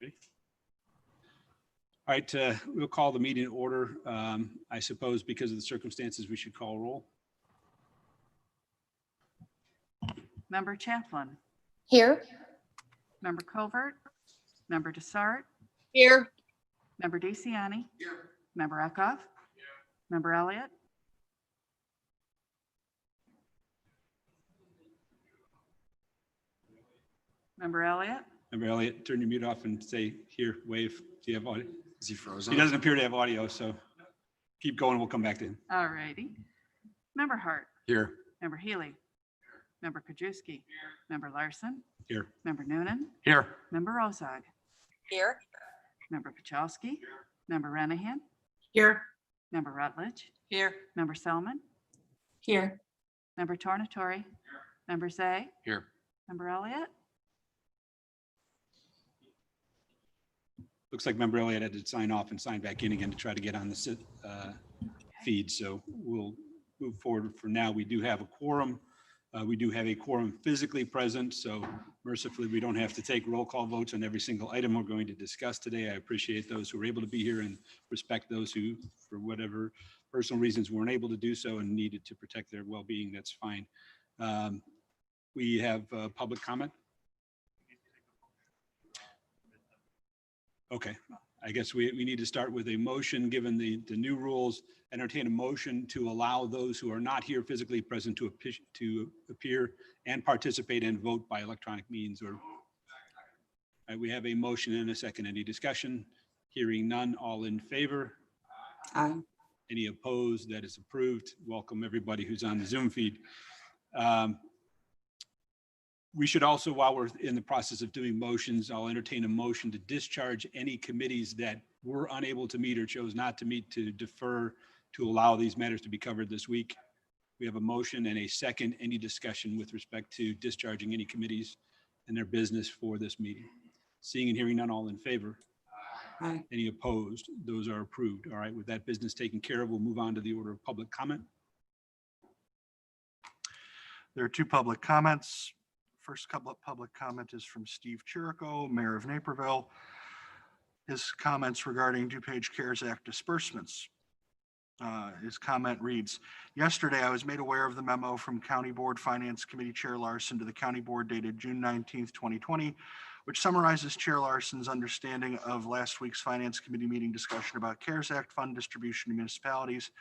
Ready? All right, we'll call the meeting to order. I suppose because of the circumstances, we should call roll. Member Chaplin. Here. Member Covert. Member Dessart. Here. Member DeCiani. Here. Member Eckhoff. Here. Member Elliott. Member Elliott. Member Elliott, turn your mute off and say here, wave. Do you have audio? Is he frozen? He doesn't appear to have audio, so keep going. We'll come back to him. All righty. Member Hart. Here. Member Healy. Member Krajewski. Member Larson. Here. Member Noonan. Here. Member Ozog. Here. Member Pachowski. Member Renahan. Here. Member Rutledge. Here. Member Selman. Here. Member Tornatori. Member Zay. Here. Member Elliott. Looks like Member Elliott had to sign off and sign back in again to try to get on the feed. So we'll move forward. For now, we do have a quorum. We do have a quorum physically present. So mercifully, we don't have to take roll call votes on every single item we're going to discuss today. I appreciate those who were able to be here and respect those who, for whatever personal reasons, weren't able to do so and needed to protect their well-being. That's fine. We have public comment. Okay, I guess we need to start with a motion, given the new rules, entertain a motion to allow those who are not here physically present to appear and participate and vote by electronic means. Or right, we have a motion and a second. Any discussion? Hearing none, all in favor? Aye. Any opposed? That is approved. Welcome everybody who's on the Zoom feed. We should also, while we're in the process of doing motions, I'll entertain a motion to discharge any committees that were unable to meet or chose not to meet, to defer to allow these matters to be covered this week. We have a motion and a second. Any discussion with respect to discharging any committees and their business for this meeting? Seeing and hearing none, all in favor? Aye. Any opposed? Those are approved. All right, with that business taken care of, we'll move on to the order of public comment. There are two public comments. First public comment is from Steve Chirico, Mayor of Naperville. His comments regarding DuPage CARES Act disbursements. His comment reads, yesterday I was made aware of the memo from County Board Finance Committee Chair Larson to the County Board dated June 19th, 2020, which summarizes Chair Larson's understanding of last week's Finance Committee meeting discussion about CARES Act fund distribution to municipalities.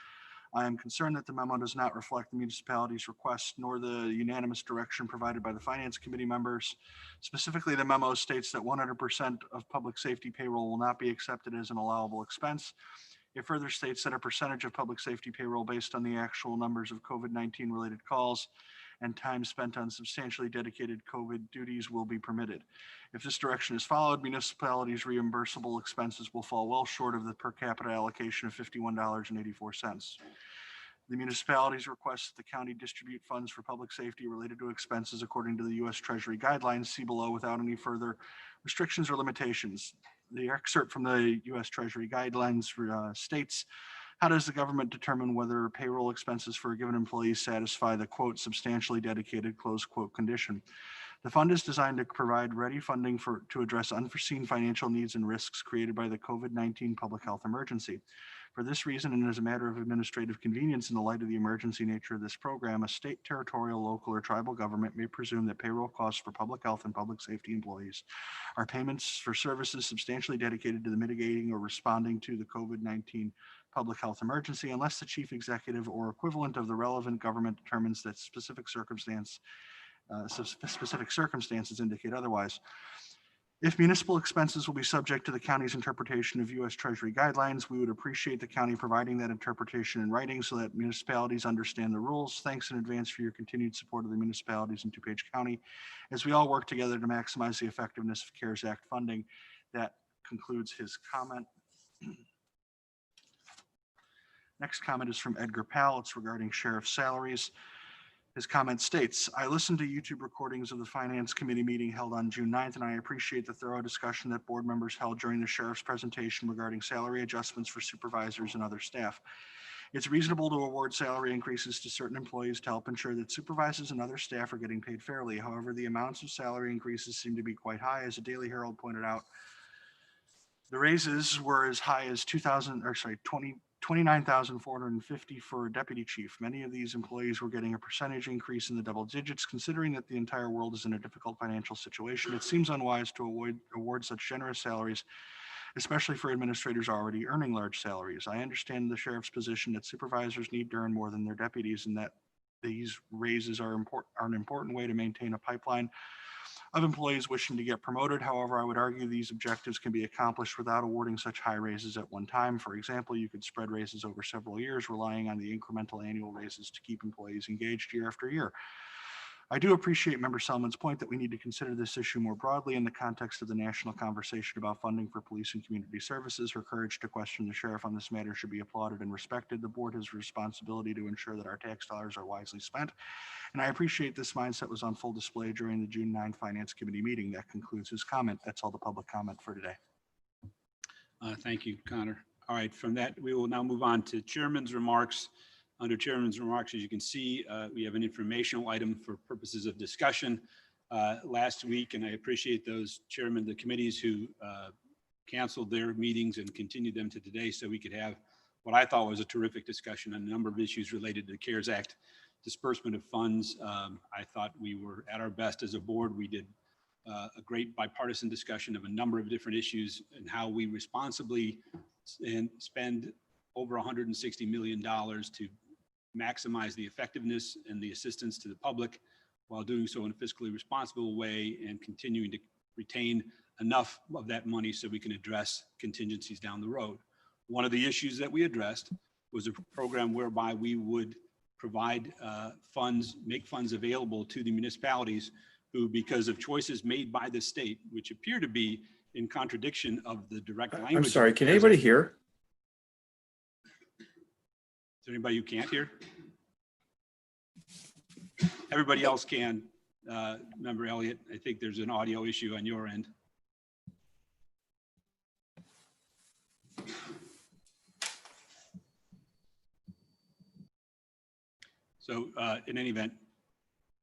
I am concerned that the memo does not reflect the municipality's request nor the unanimous direction provided by the Finance Committee members. Specifically, the memo states that 100% of public safety payroll will not be accepted as an allowable expense. It further states that a percentage of public safety payroll based on the actual numbers of COVID-19 related calls and time spent on substantially dedicated COVID duties will be permitted. If this direction is followed, municipalities' reimbursable expenses will fall well short of the per capita allocation of $51.84. The municipalities request that the county distribute funds for public safety related to expenses according to the U.S. Treasury guidelines, see below, without any further restrictions or limitations. The excerpt from the U.S. Treasury guidelines states, how does the government determine whether payroll expenses for a given employee satisfy the quote substantially dedicated close quote condition? The fund is designed to provide ready funding to address unforeseen financial needs and risks created by the COVID-19 public health emergency. For this reason, and as a matter of administrative convenience in the light of the emergency nature of this program, a state, territorial, local, or tribal government may presume that payroll costs for public health and public safety employees are payments for services substantially dedicated to the mitigating or responding to the COVID-19 public health emergency, unless the chief executive or equivalent of the relevant government determines that specific circumstances indicate otherwise. If municipal expenses will be subject to the county's interpretation of U.S. Treasury guidelines, we would appreciate the county providing that interpretation in writing so that municipalities understand the rules. Thanks in advance for your continued support of the municipalities in DuPage County as we all work together to maximize the effectiveness of CARES Act funding. That concludes his comment. Next comment is from Edgar Powell. It's regarding sheriff salaries. His comment states, I listened to YouTube recordings of the Finance Committee meeting held on June 9th, and I appreciate the thorough discussion that board members held during the sheriff's presentation regarding salary adjustments for supervisors and other staff. It's reasonable to award salary increases to certain employees to help ensure that supervisors and other staff are getting paid fairly. However, the amounts of salary increases seem to be quite high. As the Daily Herald pointed out, The raises were as high as 29,450 for a deputy chief. Many of these employees were getting a percentage increase in the double digits. Considering that the entire world is in a difficult financial situation, it seems unwise to award such generous salaries, especially for administrators already earning large salaries. I understand the sheriff's position that supervisors need to earn more than their deputies, and that these raises are an important way to maintain a pipeline of employees wishing to get promoted. However, I would argue these objectives can be accomplished without awarding such high raises at one time. For example, you could spread raises over several years, relying on the incremental annual raises to keep employees engaged year after year. I do appreciate Member Selman's point that we need to consider this issue more broadly in the context of the national conversation about funding for police and community services. Her courage to question the sheriff on this matter should be applauded and respected. The board has a responsibility to ensure that our tax dollars are wisely spent, and I appreciate this mindset was on full display during the June 9 Finance Committee meeting. That concludes his comment. That's all the public comment for today. Thank you, Connor. All right, from that, we will now move on to chairman's remarks. Under chairman's remarks, as you can see, we have an informational item for purposes of discussion last week, and I appreciate those chairmen of the committees who canceled their meetings and continued them to today so we could have what I thought was a terrific discussion on a number of issues related to the CARES Act disbursement of funds. I thought we were at our best as a board. We did a great bipartisan discussion of a number of different issues and how we responsibly spend over $160 million to maximize the effectiveness and the assistance to the public while doing so in a fiscally responsible way and continuing to retain enough of that money so we can address contingencies down the road. One of the issues that we addressed was a program whereby we would provide funds, make funds available to the municipalities who, because of choices made by the state, which appear to be in contradiction of the direct language. I'm sorry, can anybody hear? Is there anybody who can't hear? Everybody else can. Member Elliott, I think there's an audio issue on your end. So in any event,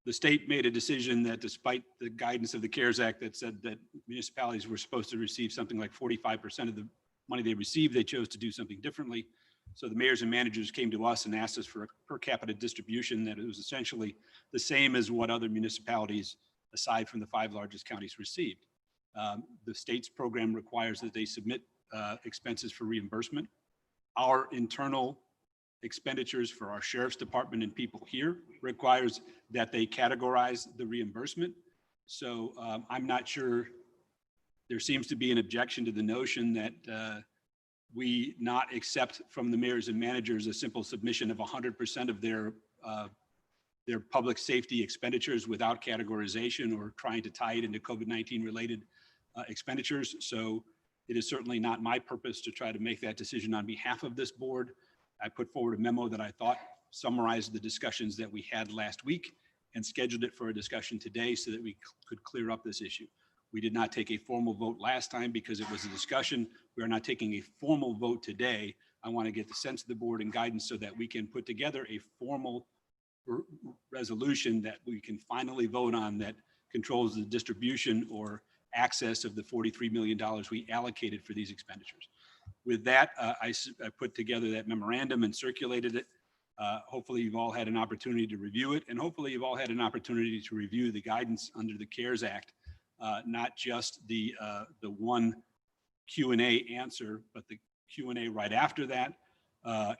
the state made a decision that despite the guidance of the CARES Act that said that municipalities were supposed to receive something like 45% of the money they received, they chose to do something differently. So the mayors and managers came to us and asked us for a per capita distribution that it was essentially the same as what other municipalities, aside from the 5 largest counties, received. The state's program requires that they submit expenses for reimbursement. Our internal expenditures for our sheriff's department and people here requires that they categorize the reimbursement. So I'm not sure, there seems to be an objection to the notion that we not accept from the mayors and managers a simple submission of 100% of their public safety expenditures without categorization or trying to tie it into COVID-19 related expenditures. So it is certainly not my purpose to try to make that decision on behalf of this board. I put forward a memo that I thought summarized the discussions that we had last week and scheduled it for a discussion today so that we could clear up this issue. We did not take a formal vote last time because it was a discussion. We are not taking a formal vote today. I want to get the sense of the board and guidance so that we can put together a formal resolution that we can finally vote on that controls the distribution or access of the $43 million we allocated for these expenditures. With that, I put together that memorandum and circulated it. Hopefully you've all had an opportunity to review it, and hopefully you've all had an opportunity to review the guidance under the CARES Act. Not just the one Q&A answer, but the Q&A right after that,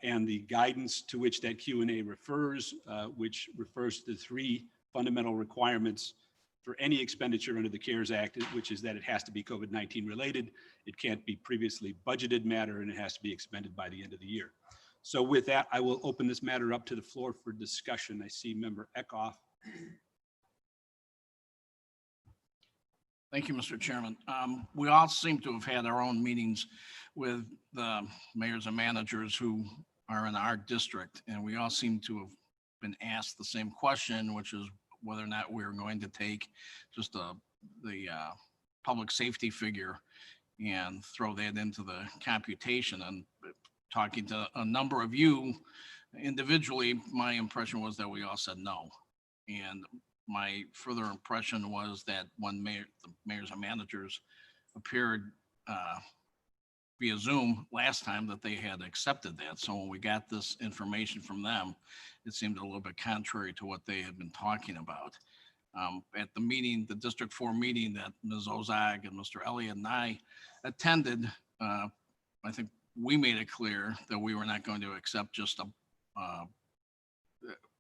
and the guidance to which that Q&A refers, which refers to the 3 fundamental requirements for any expenditure under the CARES Act, which is that it has to be COVID-19 related, it can't be previously budgeted matter, and it has to be expended by the end of the year. So with that, I will open this matter up to the floor for discussion. I see Member Eckhoff. Thank you, Mr. Chairman. We all seem to have had our own meetings with the mayors and managers who are in our district, and we all seem to have been asked the same question, which is whether or not we're going to take just the public safety figure and throw that into the computation. And talking to a number of you individually, my impression was that we all said no. And my further impression was that when the mayors and managers appeared via Zoom last time that they had accepted that. So when we got this information from them, it seemed a little bit contrary to what they had been talking about. At the meeting, the District 4 meeting that Ms. Ozag and Mr. Elliott and I attended, I think we made it clear that we were not going to accept just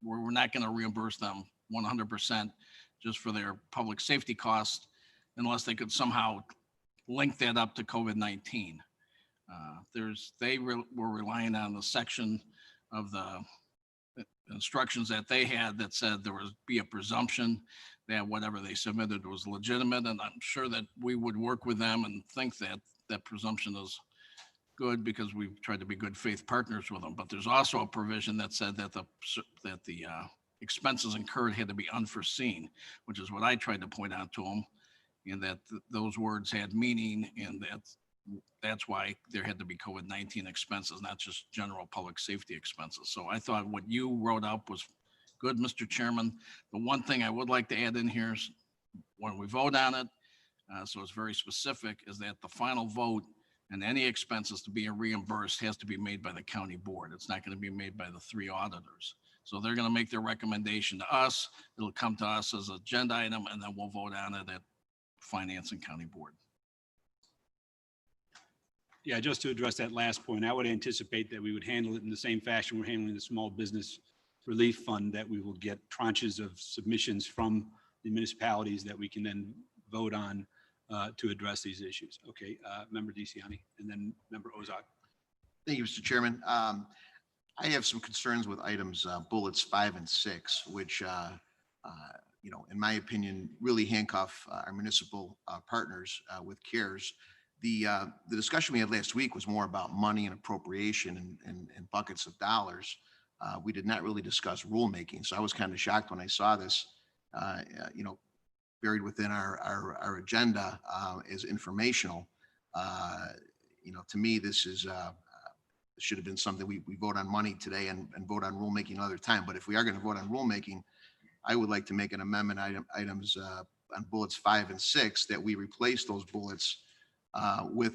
we're not going to reimburse them 100% just for their public safety costs unless they could somehow link that up to COVID-19. They were relying on the section of the instructions that they had that said there would be a presumption that whatever they submitted was legitimate. And I'm sure that we would work with them and think that that presumption is good because we've tried to be good faith partners with them. But there's also a provision that said that the expenses incurred had to be unforeseen, which is what I tried to point out to them, and that those words had meaning, and that's why there had to be COVID-19 expenses, not just general public safety expenses. So I thought what you wrote up was good, Mr. Chairman. The one thing I would like to add in here is when we vote on it, so it's very specific, is that the final vote and any expenses to be reimbursed has to be made by the county board. It's not going to be made by the 3 auditors. So they're going to make their recommendation to us. It'll come to us as an agenda item, and then we'll vote on it at Finance and County Board. Yeah, just to address that last point, I would anticipate that we would handle it in the same fashion we're handling the small business relief fund, that we will get tranches of submissions from the municipalities that we can then vote on to address these issues. Okay, Member DeCiani, and then Member Ozog. Thank you, Mr. Chairman. I have some concerns with items bullets 5 and 6, which, in my opinion, really handcuff our municipal partners with CARES. The discussion we had last week was more about money and appropriation and buckets of dollars. We did not really discuss rulemaking. So I was kind of shocked when I saw this, buried within our agenda as informational. To me, this is should have been something we vote on money today and vote on rulemaking another time. But if we are going to vote on rulemaking, I would like to make an amendment items on bullets 5 and 6 that we replace those bullets with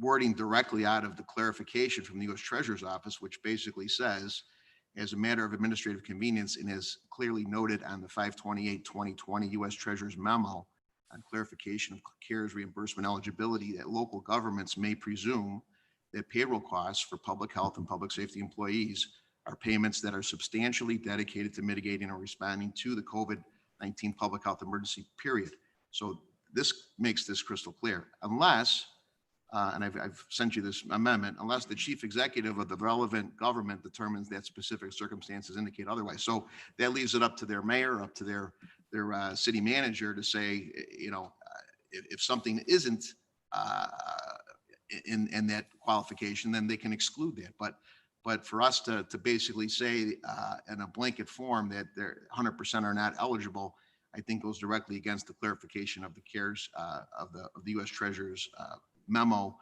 wording directly out of the clarification from the U.S. Treasurer's Office, which basically says, as a matter of administrative convenience and as clearly noted on the 5/28/2020 U.S. Treasurer's memo on clarification of CARES reimbursement eligibility, that local governments may presume that payroll costs for public health and public safety employees are payments that are substantially dedicated to mitigating or responding to the COVID-19 public health emergency, period. So this makes this crystal clear, unless, and I've sent you this amendment, unless the chief executive of the relevant government determines that specific circumstances indicate otherwise. So that leaves it up to their mayor, up to their city manager to say, if something isn't in that qualification, then they can exclude that. But for us to basically say in a blanket form that they're 100% are not eligible, I think goes directly against the clarification of the CARES of the U.S. Treasurer's memo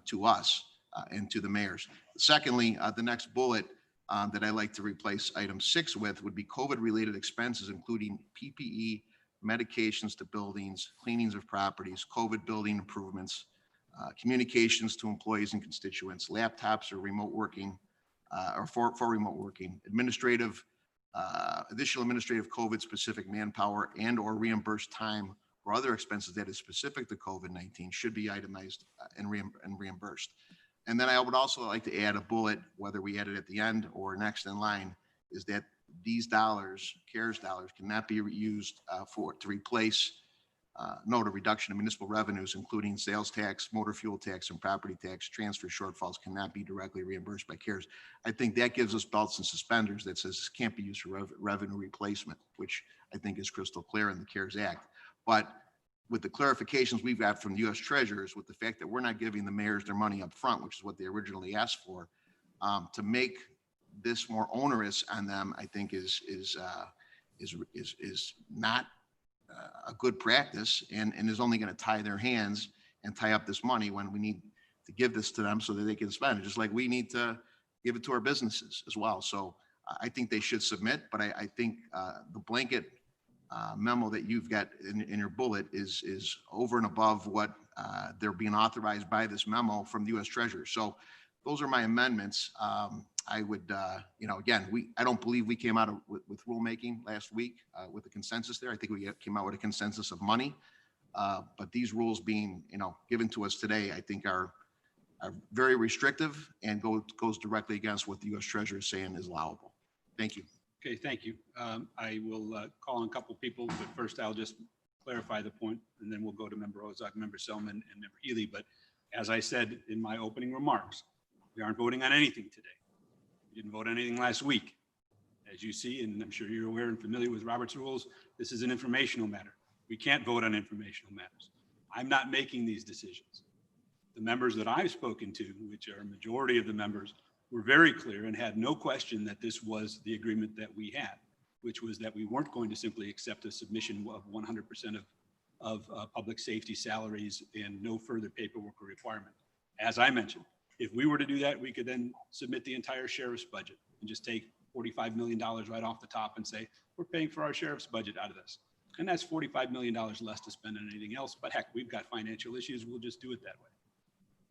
to us and to the mayors. Secondly, the next bullet that I like to replace item 6 with would be COVID-related expenses, including PPE, medications to buildings, cleanings of properties, COVID building improvements, communications to employees and constituents, laptops or remote working, or for remote working, additional administrative COVID-specific manpower and or reimbursed time or other expenses that is specific to COVID-19 should be itemized and reimbursed. And then I would also like to add a bullet, whether we add it at the end or next in line, is that these dollars, CARES dollars, cannot be used to replace note a reduction in municipal revenues, including sales tax, motor fuel tax, and property tax. Transfer shortfalls cannot be directly reimbursed by CARES. I think that gives us belts and suspenders that says this can't be used for revenue replacement, which I think is crystal clear in the CARES Act. But with the clarifications we've got from the U.S. Treasurers, with the fact that we're not giving the mayors their money up front, which is what they originally asked for, to make this more onerous on them, I think is not a good practice and is only going to tie their hands and tie up this money when we need to give this to them so that they can spend it, just like we need to give it to our businesses as well. So I think they should submit, but I think the blanket memo that you've got in your bullet is over and above what they're being authorized by this memo from the U.S. Treasurer. So those are my amendments. I would, again, I don't believe we came out with rulemaking last week with a consensus there. I think we came out with a consensus of money. But these rules being, given to us today, I think are very restrictive and goes directly against what the U.S. Treasurer is saying is allowable. Thank you. Okay, thank you. I will call on a couple people, but first I'll just clarify the point, and then we'll go to Member Ozak, Member Selman, and Member Healy. But as I said in my opening remarks, we aren't voting on anything today. We didn't vote on anything last week. As you see, and I'm sure you're aware and familiar with Robert's rules, this is an informational matter. We can't vote on informational matters. I'm not making these decisions. The members that I've spoken to, which are a majority of the members, were very clear and had no question that this was the agreement that we had, which was that we weren't going to simply accept a submission of 100% of public safety salaries and no further paperwork or requirement. As I mentioned, if we were to do that, we could then submit the entire sheriff's budget and just take $45 million right off the top and say, we're paying for our sheriff's budget out of this. And that's $45 million less to spend on anything else. But heck, we've got financial issues. We'll just do it that way.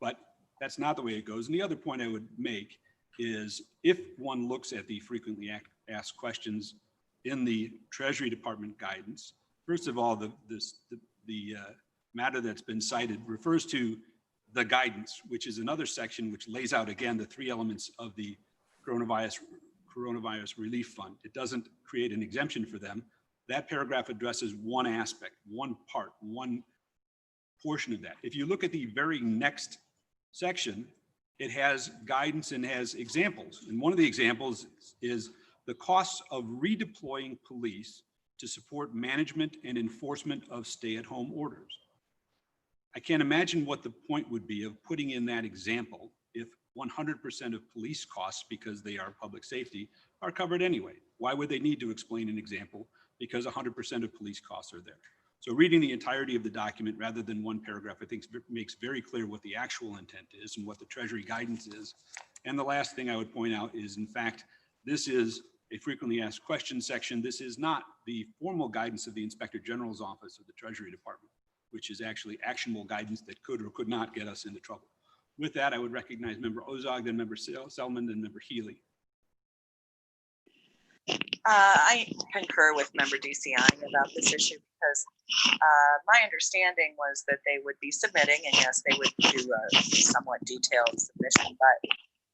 But that's not the way it goes. And the other point I would make is if one looks at the frequently asked questions in the Treasury Department guidance, first of all, the matter that's been cited refers to the guidance, which is another section which lays out, again, the three elements of the coronavirus relief fund. It doesn't create an exemption for them. That paragraph addresses one aspect, one part, one portion of that. If you look at the very next section, it has guidance and has examples. And one of the examples is the costs of redeploying police to support management and enforcement of stay-at-home orders. I can't imagine what the point would be of putting in that example if 100% of police costs, because they are public safety, are covered anyway. Why would they need to explain an example? Because 100% of police costs are there. So reading the entirety of the document rather than one paragraph, I think makes very clear what the actual intent is and what the Treasury guidance is. And the last thing I would point out is, in fact, this is a frequently asked questions section. This is not the formal guidance of the Inspector General's office of the Treasury Department, which is actually actionable guidance that could or could not get us into trouble. With that, I would recognize Member Ozog, then Member Selman, then Member Healy. I concur with Member DeCiani about this issue because my understanding was that they would be submitting, and yes, they would do a somewhat detailed submission, but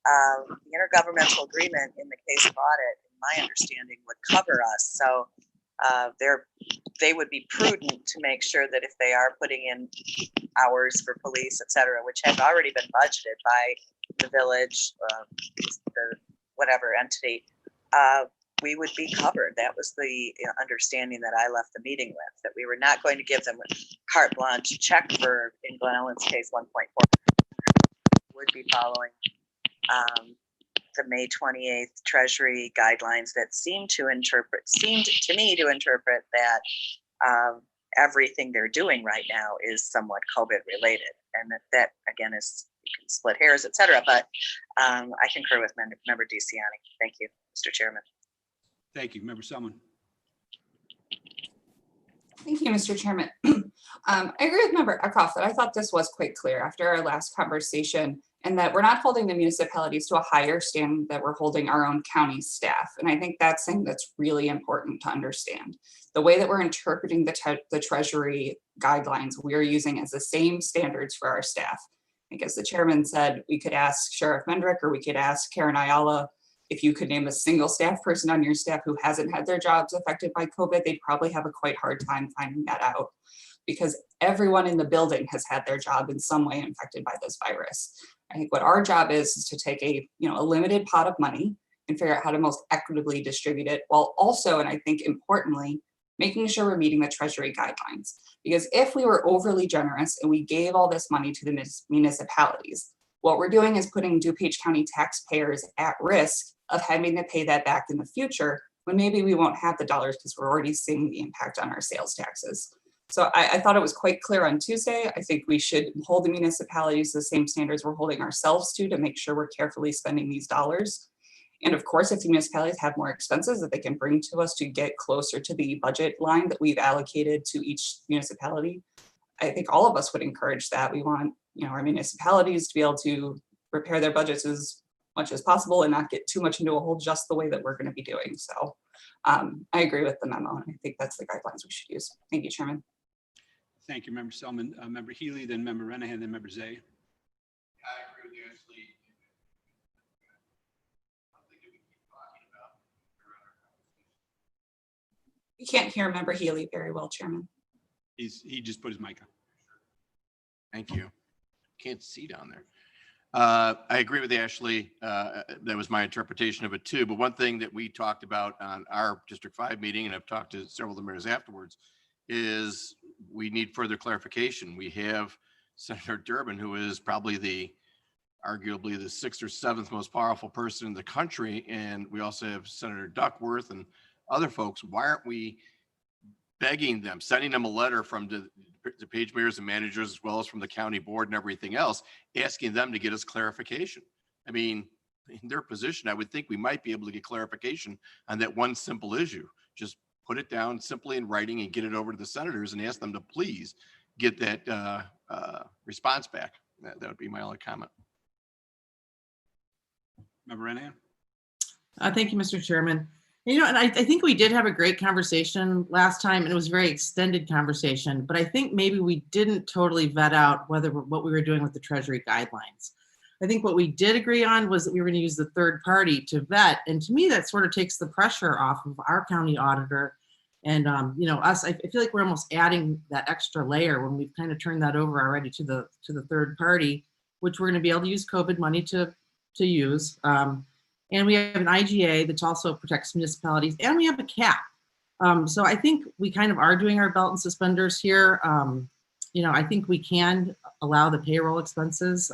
the intergovernmental agreement in the case of audit, in my understanding, would cover us. So they would be prudent to make sure that if they are putting in hours for police, et cetera, which have already been budgeted by the village, the whatever entity, we would be covered. That was the understanding that I left the meeting with, that we were not going to give them a carte blanche check for, in Glen Ellen's case, 1.4. Would be following the May 28th Treasury guidelines that seemed to me to interpret that everything they're doing right now is somewhat COVID related. And that again is, you can split hairs, et cetera, but I concur with Member DeCiani. Thank you, Mr. Chairman. Thank you, Member Selman. Thank you, Mr. Chairman. I agree with Member Eckhoff that I thought this was quite clear after our last conversation, and that we're not holding the municipalities to a higher standard that we're holding our own county staff. And I think that's something that's really important to understand. The way that we're interpreting the Treasury guidelines, we are using as the same standards for our staff. I guess the chairman said we could ask Sheriff Mendrick or we could ask Karen Ayala if you could name a single staff person on your staff who hasn't had their jobs affected by COVID. They'd probably have a quite hard time finding that out because everyone in the building has had their job in some way infected by this virus. I think what our job is to take a limited pot of money and figure out how to most equitably distribute it, while also, and I think importantly, making sure we're meeting the Treasury guidelines. Because if we were overly generous and we gave all this money to the municipalities, what we're doing is putting DuPage County taxpayers at risk of having to pay that back in the future when maybe we won't have the dollars because we're already seeing the impact on our sales taxes. So I thought it was quite clear on Tuesday. I think we should hold the municipalities to the same standards we're holding ourselves to make sure we're carefully spending these dollars. And of course, if the municipalities have more expenses that they can bring to us to get closer to the budget line that we've allocated to each municipality, I think all of us would encourage that. We want, our municipalities to be able to repair their budgets as much as possible and not get too much into a hole just the way that we're going to be doing. So I agree with the memo, and I think that's the guidelines we should use. Thank you, Chairman. Thank you, Member Selman. Member Healy, then Member Renahan, then Member Zay. I agree with you, Ashley. I don't think we keep talking about. You can't hear Member Healy very well, Chairman. He just put his mic on. Thank you. Can't see down there. I agree with Ashley. That was my interpretation of it too. But one thing that we talked about on our District 5 meeting, and I've talked to several of the mayors afterwards, is we need further clarification. We have Senator Durbin, who is probably arguably the 6th or 7th most powerful person in the country. And we also have Senator Duckworth and other folks. Why aren't we begging them, sending them a letter from the DuPage mayors and managers, as well as from the county board and everything else, asking them to get us clarification? I mean, in their position, I would think we might be able to get clarification on that one simple issue. Just put it down simply in writing and get it over to the senators and ask them to please get that response back. That would be my only comment. Member Renahan? Thank you, Mr. Chairman. And I think we did have a great conversation last time, and it was a very extended conversation, but I think maybe we didn't totally vet out what we were doing with the Treasury guidelines. I think what we did agree on was that we were going to use the third party to vet. And to me, that sort of takes the pressure off of our county auditor and, us. I feel like we're almost adding that extra layer when we've kind of turned that over already to the third party, which we're going to be able to use COVID money to use. And we have an IGA that also protects municipalities, and we have a cap. So I think we kind of are doing our belt and suspenders here. I think we can allow the payroll expenses,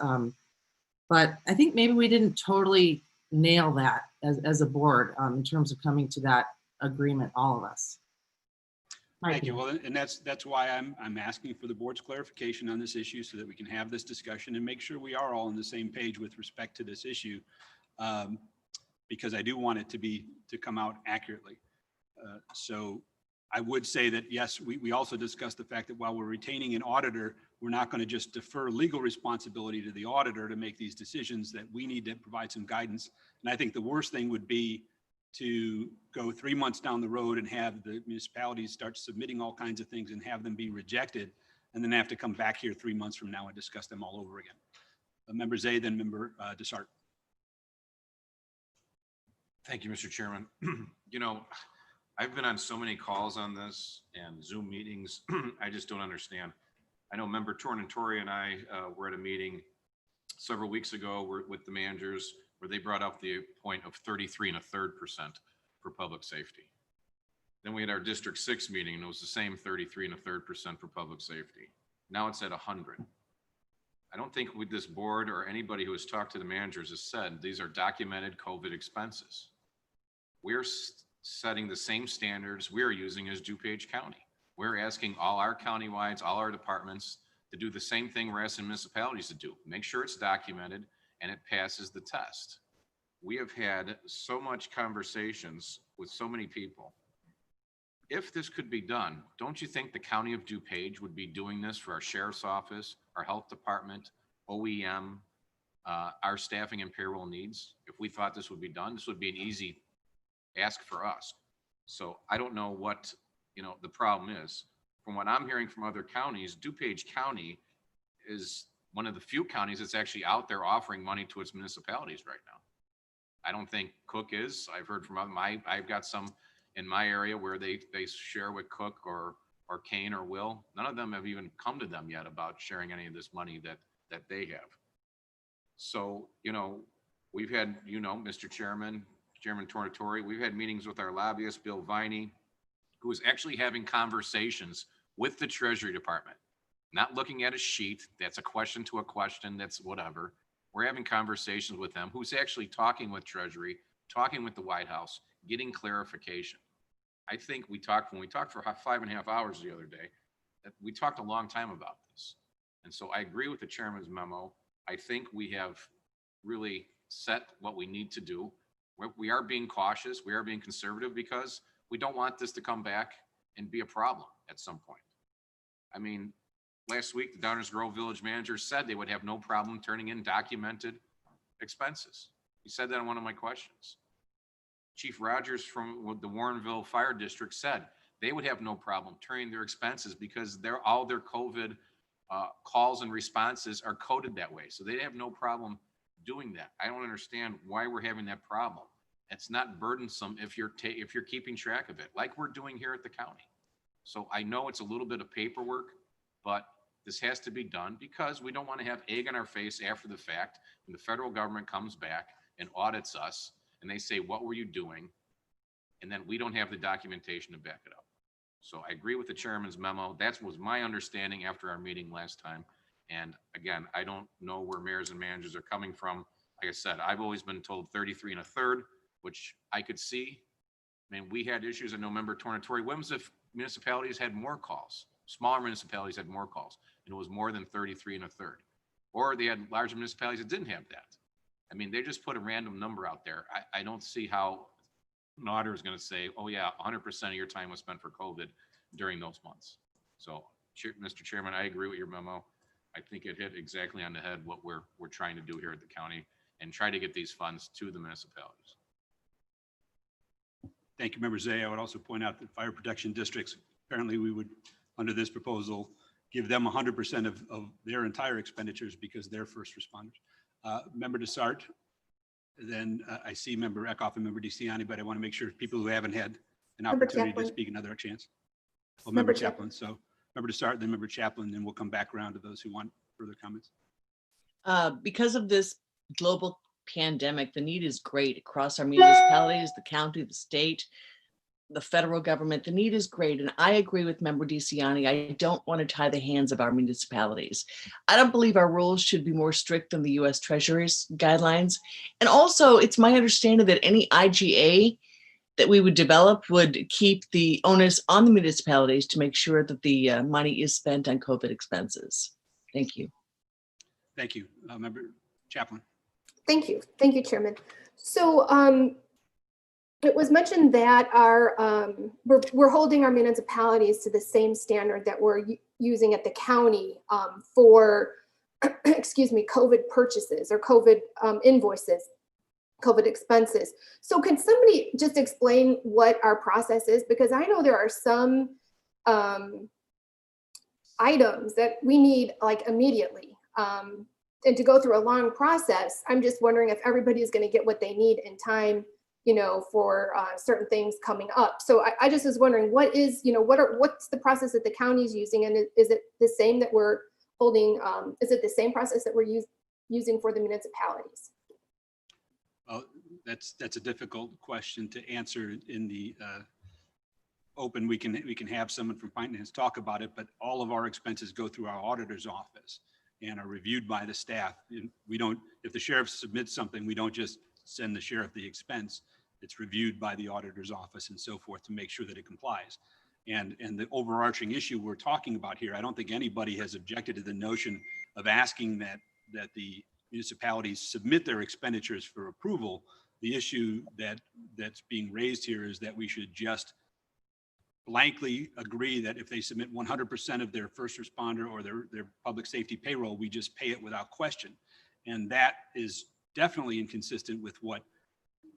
but I think maybe we didn't totally nail that as a board in terms of coming to that agreement, all of us. Thank you. Well, and that's why I'm asking for the board's clarification on this issue so that we can have this discussion and make sure we are all on the same page with respect to this issue. Because I do want it to come out accurately. So I would say that, yes, we also discussed the fact that while we're retaining an auditor, we're not going to just defer legal responsibility to the auditor to make these decisions, that we need to provide some guidance. And I think the worst thing would be to go 3 months down the road and have the municipalities start submitting all kinds of things and have them be rejected, and then have to come back here 3 months from now and discuss them all over again. Member Zay, then Member Desart. Thank you, Mr. Chairman. I've been on so many calls on this and Zoom meetings. I just don't understand. I know Member Tornatore and I were at a meeting several weeks ago with the managers where they brought up the point of 33 1/3% for public safety. Then we had our District 6 meeting and it was the same 33 1/3% for public safety. Now it's at 100. I don't think with this board or anybody who has talked to the managers has said these are documented COVID expenses. We're setting the same standards we're using as DuPage County. We're asking all our countywides, all our departments to do the same thing we're asking municipalities to do. Make sure it's documented and it passes the test. We have had so much conversations with so many people. If this could be done, don't you think the county of DuPage would be doing this for our sheriff's office, our health department, OEM, our staffing and payroll needs? If we thought this would be done, this would be an easy ask for us. So I don't know what, the problem is. From what I'm hearing from other counties, DuPage County is one of the few counties that's actually out there offering money to its municipalities right now. I don't think Cook is. I've heard from I've got some in my area where they share with Cook or Kane or Will. None of them have even come to them yet about sharing any of this money that they have. So, we've had, Mr. Chairman Tornatore, we've had meetings with our lobbyist, Bill Viney, who is actually having conversations with the Treasury Department, not looking at a sheet. That's a question to a question. That's whatever. We're having conversations with them, who's actually talking with Treasury, talking with the White House, getting clarification. I think when we talked for 5.5 hours the other day, that we talked a long time about this. And so I agree with the chairman's memo. I think we have really set what we need to do. We are being cautious. We are being conservative because we don't want this to come back and be a problem at some point. I mean, last week, the Downers Grove Village Manager said they would have no problem turning in documented expenses. He said that on one of my questions. Chief Rogers from the Warrenville Fire District said they would have no problem turning their expenses because all their COVID calls and responses are coded that way. So they have no problem doing that. I don't understand why we're having that problem. It's not burdensome if you're keeping track of it, like we're doing here at the county. So I know it's a little bit of paperwork, but this has to be done because we don't want to have egg on our face after the fact when the federal government comes back and audits us and they say, what were you doing? And then we don't have the documentation to back it up. So I agree with the chairman's memo. That was my understanding after our meeting last time. And again, I don't know where mayors and managers are coming from. Like I said, I've always been told 33 1/3, which I could see. I mean, we had issues. I know Member Tornatori, when was if municipalities had more calls? Smaller municipalities had more calls, and it was more than 33 1/3. Or they had larger municipalities that didn't have that. I mean, they just put a random number out there. I don't see how an auditor is going to say, oh yeah, 100% of your time was spent for COVID during those months. So, Mr. Chairman, I agree with your memo. I think it hit exactly on the head what we're trying to do here at the county and try to get these funds to the municipalities. Thank you, Member Zay. I would also point out that fire protection districts, apparently we would, under this proposal, give them 100% of their entire expenditures because they're first responders. Member Desart, then I see Member Eckhoff and Member DeCiani, but I want to make sure people who haven't had an opportunity to speak another chance. Well, Member Chaplin. So Member Desart, then Member Chaplin, then we'll come back around to those who want further comments. Because of this global pandemic, the need is great across our municipalities, the county, the state, the federal government. The need is great. And I agree with Member DeCiani. I don't want to tie the hands of our municipalities. I don't believe our rules should be more strict than the U.S. Treasury's guidelines. And also, it's my understanding that any IGA that we would develop would keep the onus on the municipalities to make sure that the money is spent on COVID expenses. Thank you. Thank you. Member Chaplin. Thank you. Thank you, Chairman. So it was mentioned that we're holding our municipalities to the same standard that we're using at the county for, excuse me, COVID purchases or COVID invoices, COVID expenses. So can somebody just explain what our process is? Because I know there are some items that we need like immediately. And to go through a long process, I'm just wondering if everybody is going to get what they need in time, you know, for certain things coming up. So I just was wondering what is, you know, what's the process that the county is using, and is it the same that we're holding? Is it the same process that we're using for the municipalities? Well, that's a difficult question to answer in the open. We can have someone from finance talk about it, but all of our expenses go through our auditor's office and are reviewed by the staff. We don't, if the sheriff submits something, we don't just send the sheriff the expense. It's reviewed by the auditor's office and so forth to make sure that it complies. And the overarching issue we're talking about here, I don't think anybody has objected to the notion of asking that the municipalities submit their expenditures for approval. The issue that's being raised here is that we should just blankly agree that if they submit 100% of their first responder or their public safety payroll, we just pay it without question. And that is definitely inconsistent with what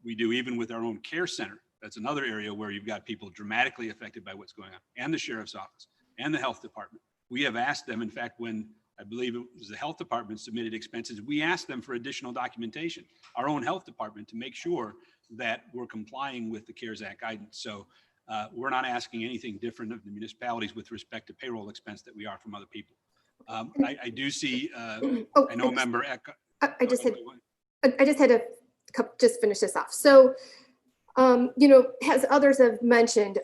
we do even with our own care center. That's another area where you've got people dramatically affected by what's going on, and the sheriff's office and the health department. We have asked them, in fact, when I believe it was the health department submitted expenses, we asked them for additional documentation, our own health department, to make sure that we're complying with the CARES Act guidance. So we're not asking anything different of the municipalities with respect to payroll expense that we are from other people. I do see, I know Member Eck. I just had to just finish this off. So, you know, as others have mentioned,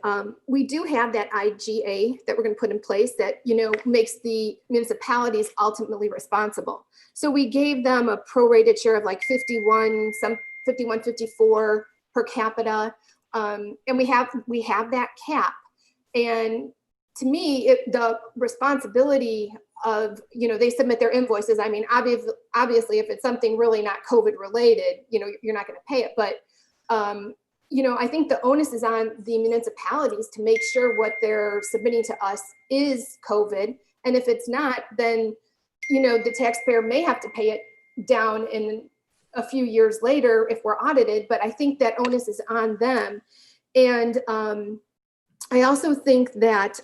we do have that IGA that we're going to put in place that, you know, makes the municipalities ultimately responsible. So we gave them a prorated share of like 51, 54 per capita. And we have that cap. And to me, the responsibility of, you know, they submit their invoices. I mean, obviously, if it's something really not COVID related, you know, you're not going to pay it. But, you know, I think the onus is on the municipalities to make sure what they're submitting to us is COVID And if it's not, then, you know, the taxpayer may have to pay it down in a few years later if we're audited, but I think that onus is on them. And I also think that,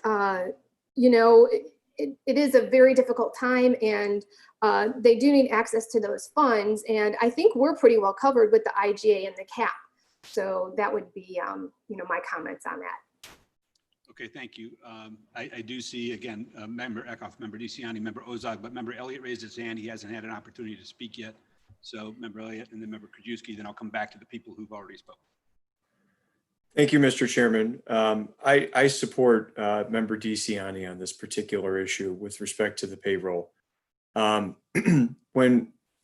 you know, it is a very difficult time, and they do need access to those funds. And I think we're pretty well covered with the IGA and the cap. So that would be, you know, my comments on that. Okay, thank you. I do see, again, Member Eckhoff, Member DeCiani, Member Ozog, but Member Elliott raised his hand. He hasn't had an opportunity to speak yet. So Member Elliott and then Member Krajewski, then I'll come back to the people who've already spoken. Thank you, Mr. Chairman. I support Member DeCiani on this particular issue with respect to the payroll.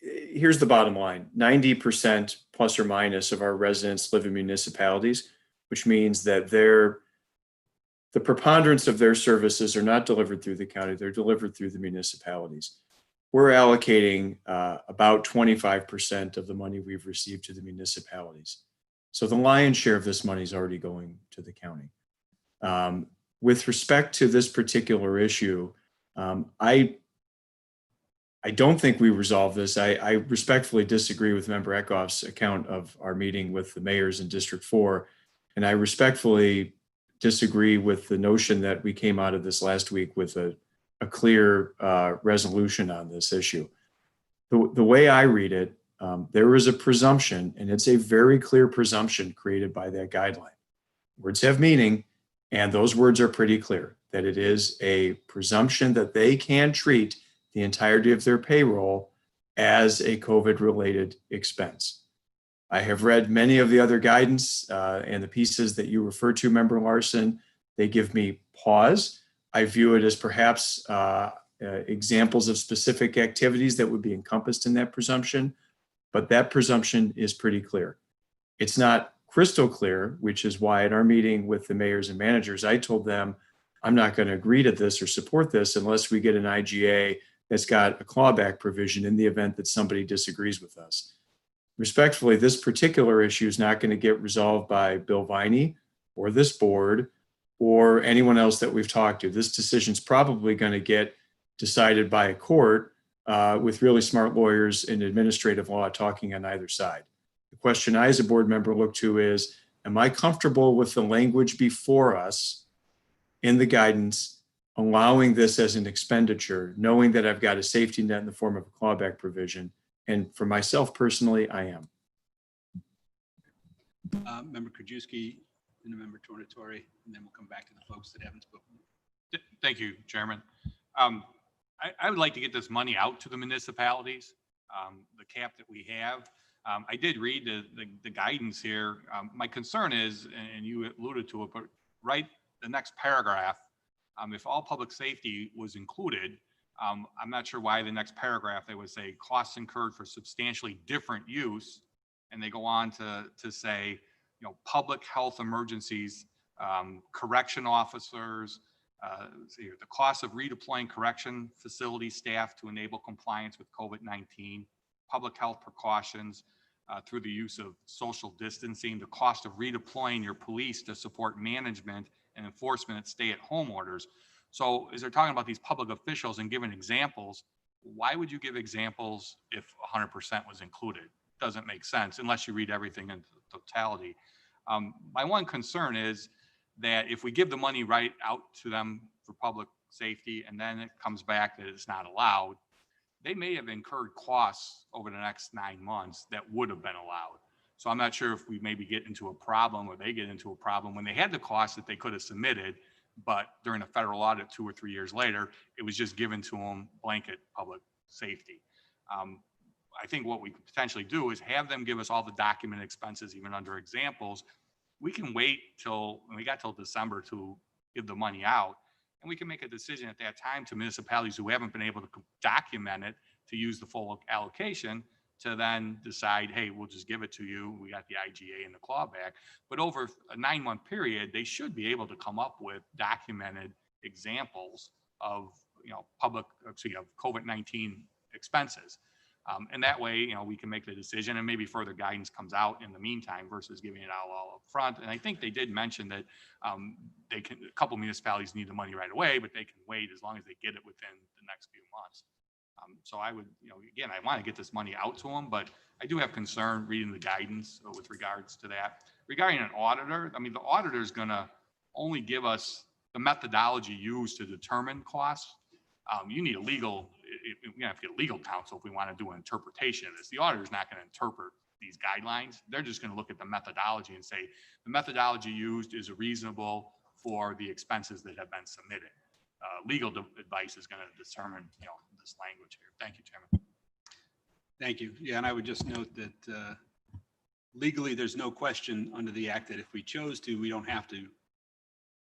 Here's the bottom line, 90% plus or minus of our residents live in municipalities, which means that the preponderance of their services are not delivered through the county, they're delivered through the municipalities. We're allocating about 25% of the money we've received to the municipalities. So the lion's share of this money is already going to the county. With respect to this particular issue, I don't think we resolve this. I respectfully disagree with Member Eckhoff's account of our meeting with the mayors in District 4. And I respectfully disagree with the notion that we came out of this last week with a clear resolution on this issue. The way I read it, there is a presumption, and it's a very clear presumption created by that guideline. Words have meaning, and those words are pretty clear, that it is a presumption that they can treat the entirety of their payroll as a COVID-related expense. I have read many of the other guidance and the pieces that you refer to, Member Larson. They give me pause. I view it as perhaps examples of specific activities that would be encompassed in that presumption, but that presumption is pretty clear. It's not crystal clear, which is why at our meeting with the mayors and managers, I told them, I'm not going to agree to this or support this unless we get an IGA that's got a clawback provision in the event that somebody disagrees with us. Respectfully, this particular issue is not going to get resolved by Bill Viney or this board or anyone else that we've talked to. This decision is probably going to get decided by a court with really smart lawyers in administrative law talking on either side. The question I, as a board member, look to is, am I comfortable with the language before us in the guidance allowing this as an expenditure, knowing that I've got a safety net in the form of a clawback provision? And for myself personally, I am. Member Krajewski and then Member Tornatore, and then we'll come back to the folks that haven't spoken. Thank you, Chairman. I would like to get this money out to the municipalities, the cap that we have. I did read the guidance here. My concern is, and you alluded to it, but right the next paragraph, if all public safety was included, I'm not sure why the next paragraph they would say costs incurred for substantially different use, and they go on to say, you know, public health emergencies, correction officers, the cost of redeploying correction facility staff to enable compliance with COVID-19, public health precautions through the use of social distancing, the cost of redeploying your police to support management and enforcement at stay-at-home orders. So as they're talking about these public officials and giving examples, why would you give examples if 100% was included? Doesn't make sense unless you read everything in totality. My one concern is that if we give the money right out to them for public safety and then it comes back that it's not allowed, they may have incurred costs over the next 9 months that would have been allowed. So I'm not sure if we maybe get into a problem or they get into a problem when they had the costs that they could have submitted, but during a federal audit 2 or 3 years later, it was just given to them blanket public safety. I think what we could potentially do is have them give us all the documented expenses, even under examples. We can wait till, we got till December to give the money out, and we can make a decision at that time to municipalities who haven't been able to document it to use the full allocation to then decide, hey, we'll just give it to you. We got the IGA and the clawback. But over a 9-month period, they should be able to come up with documented examples of, you know, public, of COVID-19 expenses. And that way, we can make the decision and maybe further guidance comes out in the meantime versus giving it all up front. And I think they did mention that a couple municipalities need the money right away, but they can wait as long as they get it within the next few months. So I would, again, I want to get this money out to them, but I do have concern reading the guidance with regards to that. Regarding an auditor, the auditor is going to only give us the methodology used to determine costs. You need we have to get legal counsel if we want to do an interpretation of this. The auditor is not going to interpret these guidelines. They're just going to look at the methodology and say the methodology used is reasonable for the expenses that have been submitted. Legal advice is going to determine, this language here. Thank you, Chairman. Thank you. Yeah, and I would just note that legally, there's no question under the act that if we chose to, we don't have to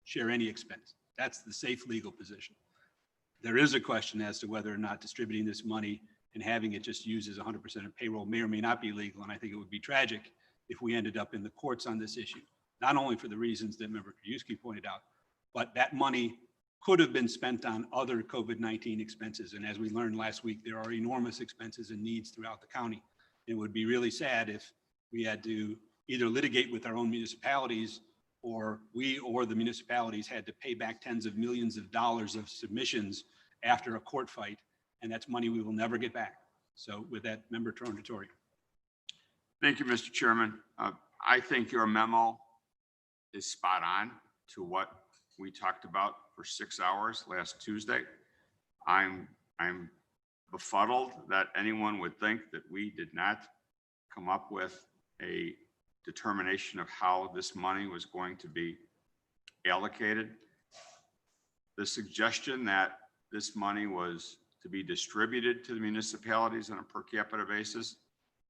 share any expense. That's the safe legal position. There is a question as to whether or not distributing this money and having it just used as 100% of payroll may or may not be legal. And I think it would be tragic if we ended up in the courts on this issue, not only for the reasons that Member Krajewski pointed out, but that money could have been spent on other COVID-19 expenses. And as we learned last week, there are enormous expenses and needs throughout the county. It would be really sad if we had to either litigate with our own municipalities or we or the municipalities had to pay back tens of millions of dollars of submissions after a court fight. And that's money we will never get back. So with that, Member Tornatori. Thank you, Mr. Chairman. I think your memo is spot on to what we talked about for 6 hours last Tuesday. I'm befuddled that anyone would think that we did not come up with a determination of how this money was going to be allocated. The suggestion that this money was to be distributed to the municipalities on a per capita basis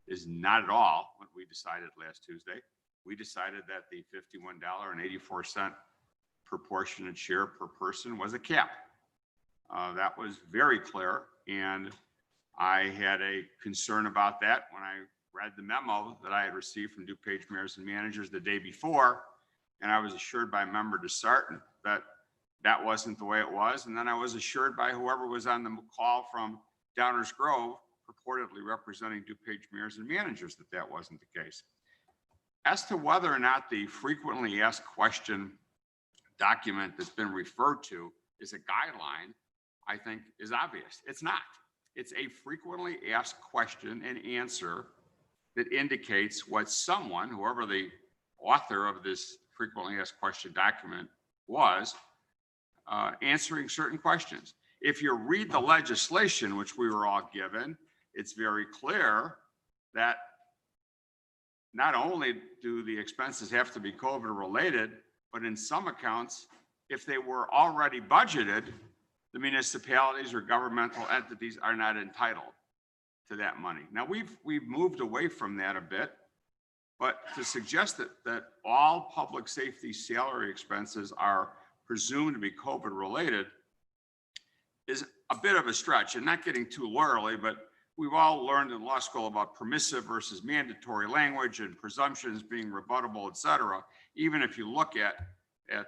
is not at all what we decided last Tuesday. We decided that the $51.84 proportionate share per person was a cap. That was very clear, and I had a concern about that when I read the memo that I had received from DuPage mayors and managers the day before, and I was assured by Member DeSartin that that wasn't the way it was. And then I was assured by whoever was on the call from Downers Grove, purportedly representing DuPage mayors and managers, that that wasn't the case. As to whether or not the frequently asked question document that's been referred to is a guideline, I think is obvious. It's not. It's a frequently asked question and answer that indicates what someone, whoever the author of this frequently asked question document was, answering certain questions. If you read the legislation, which we were all given, it's very clear that not only do the expenses have to be COVID related, but in some accounts, if they were already budgeted, the municipalities or governmental entities are not entitled to that money. Now we've moved away from that a bit, but to suggest that all public safety salary expenses are presumed to be COVID related is a bit of a stretch, and not getting too lawyerly, but we've all learned in law school about permissive versus mandatory language and presumptions being rebuttable, et cetera. Even if you look at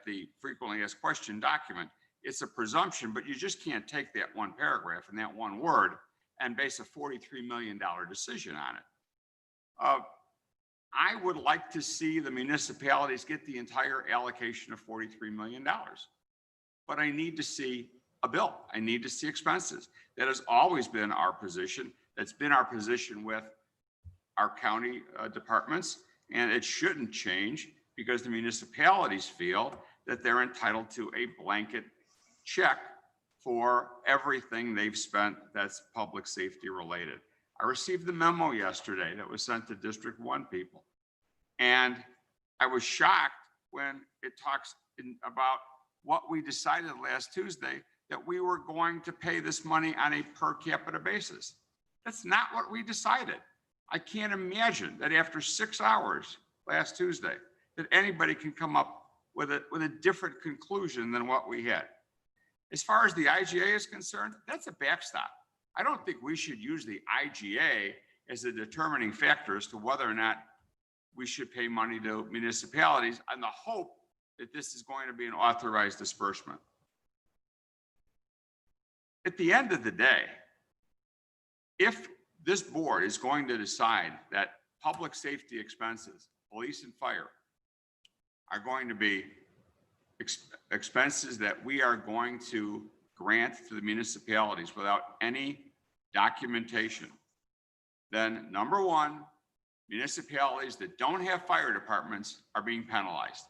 the frequently asked question document, it's a presumption, but you just can't take that one paragraph and that one word and base a $43 million decision on it. I would like to see the municipalities get the entire allocation of $43 million, but I need to see a bill. I need to see expenses. That has always been our position. That's been our position with our county departments, and it shouldn't change because the municipalities feel that they're entitled to a blanket check for everything they've spent that's public safety related. I received the memo yesterday that was sent to District 1 people, and I was shocked when it talks about what we decided last Tuesday, that we were going to pay this money on a per capita basis. That's not what we decided. I can't imagine that after 6 hours last Tuesday, that anybody can come up with a different conclusion than what we had. As far as the IGA is concerned, that's a backstop. I don't think we should use the IGA as a determining factor as to whether or not we should pay money to municipalities on the hope that this is going to be an authorized disbursement. At the end of the day, if this board is going to decide that public safety expenses, police and fire, are going to be expenses that we are going to grant to the municipalities without any documentation, then number one, municipalities that don't have fire departments are being penalized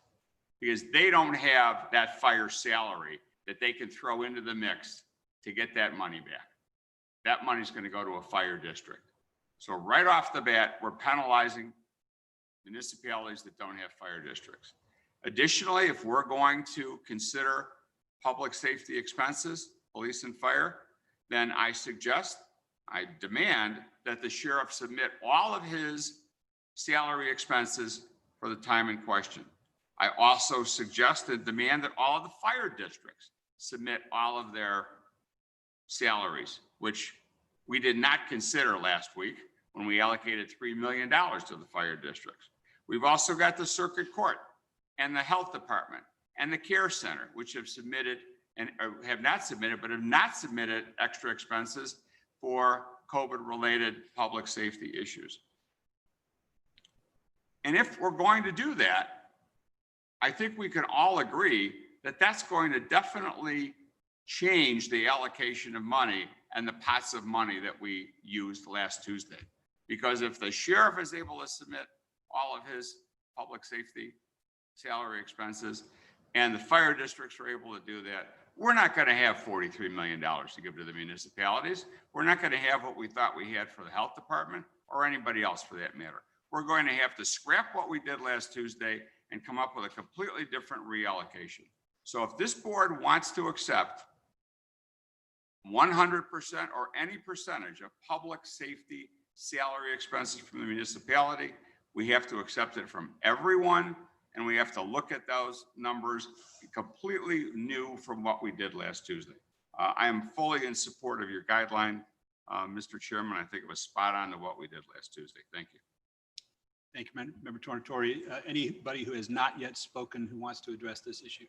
because they don't have that fire salary that they can throw into the mix to get that money back. That money's going to go to a fire district. So right off the bat, we're penalizing municipalities that don't have fire districts. Additionally, if we're going to consider public safety expenses, police and fire, then I demand that the sheriff submit all of his salary expenses for the time in question. I also suggest and demand that all of the fire districts submit all of their salaries, which we did not consider last week when we allocated $3 million to the fire districts. We've also got the circuit court and the health department and the care center, which have submitted and have not submitted extra expenses for COVID-related public safety issues. And if we're going to do that, I think we can all agree that that's going to definitely change the allocation of money and the pots of money that we used last Tuesday. Because if the sheriff is able to submit all of his public safety salary expenses and the fire districts are able to do that, we're not going to have $43 million to give to the municipalities. We're not going to have what we thought we had for the health department or anybody else for that matter. We're going to have to scrap what we did last Tuesday and come up with a completely different reallocation. So if this board wants to accept 100% or any percentage of public safety salary expenses from the municipality, we have to accept it from everyone, and we have to look at those numbers completely new from what we did last Tuesday. I am fully in support of your guideline, Mr. Chairman. I think it was spot on to what we did last Tuesday. Thank you. Thank you, Member Tornatore. Anybody who has not yet spoken who wants to address this issue?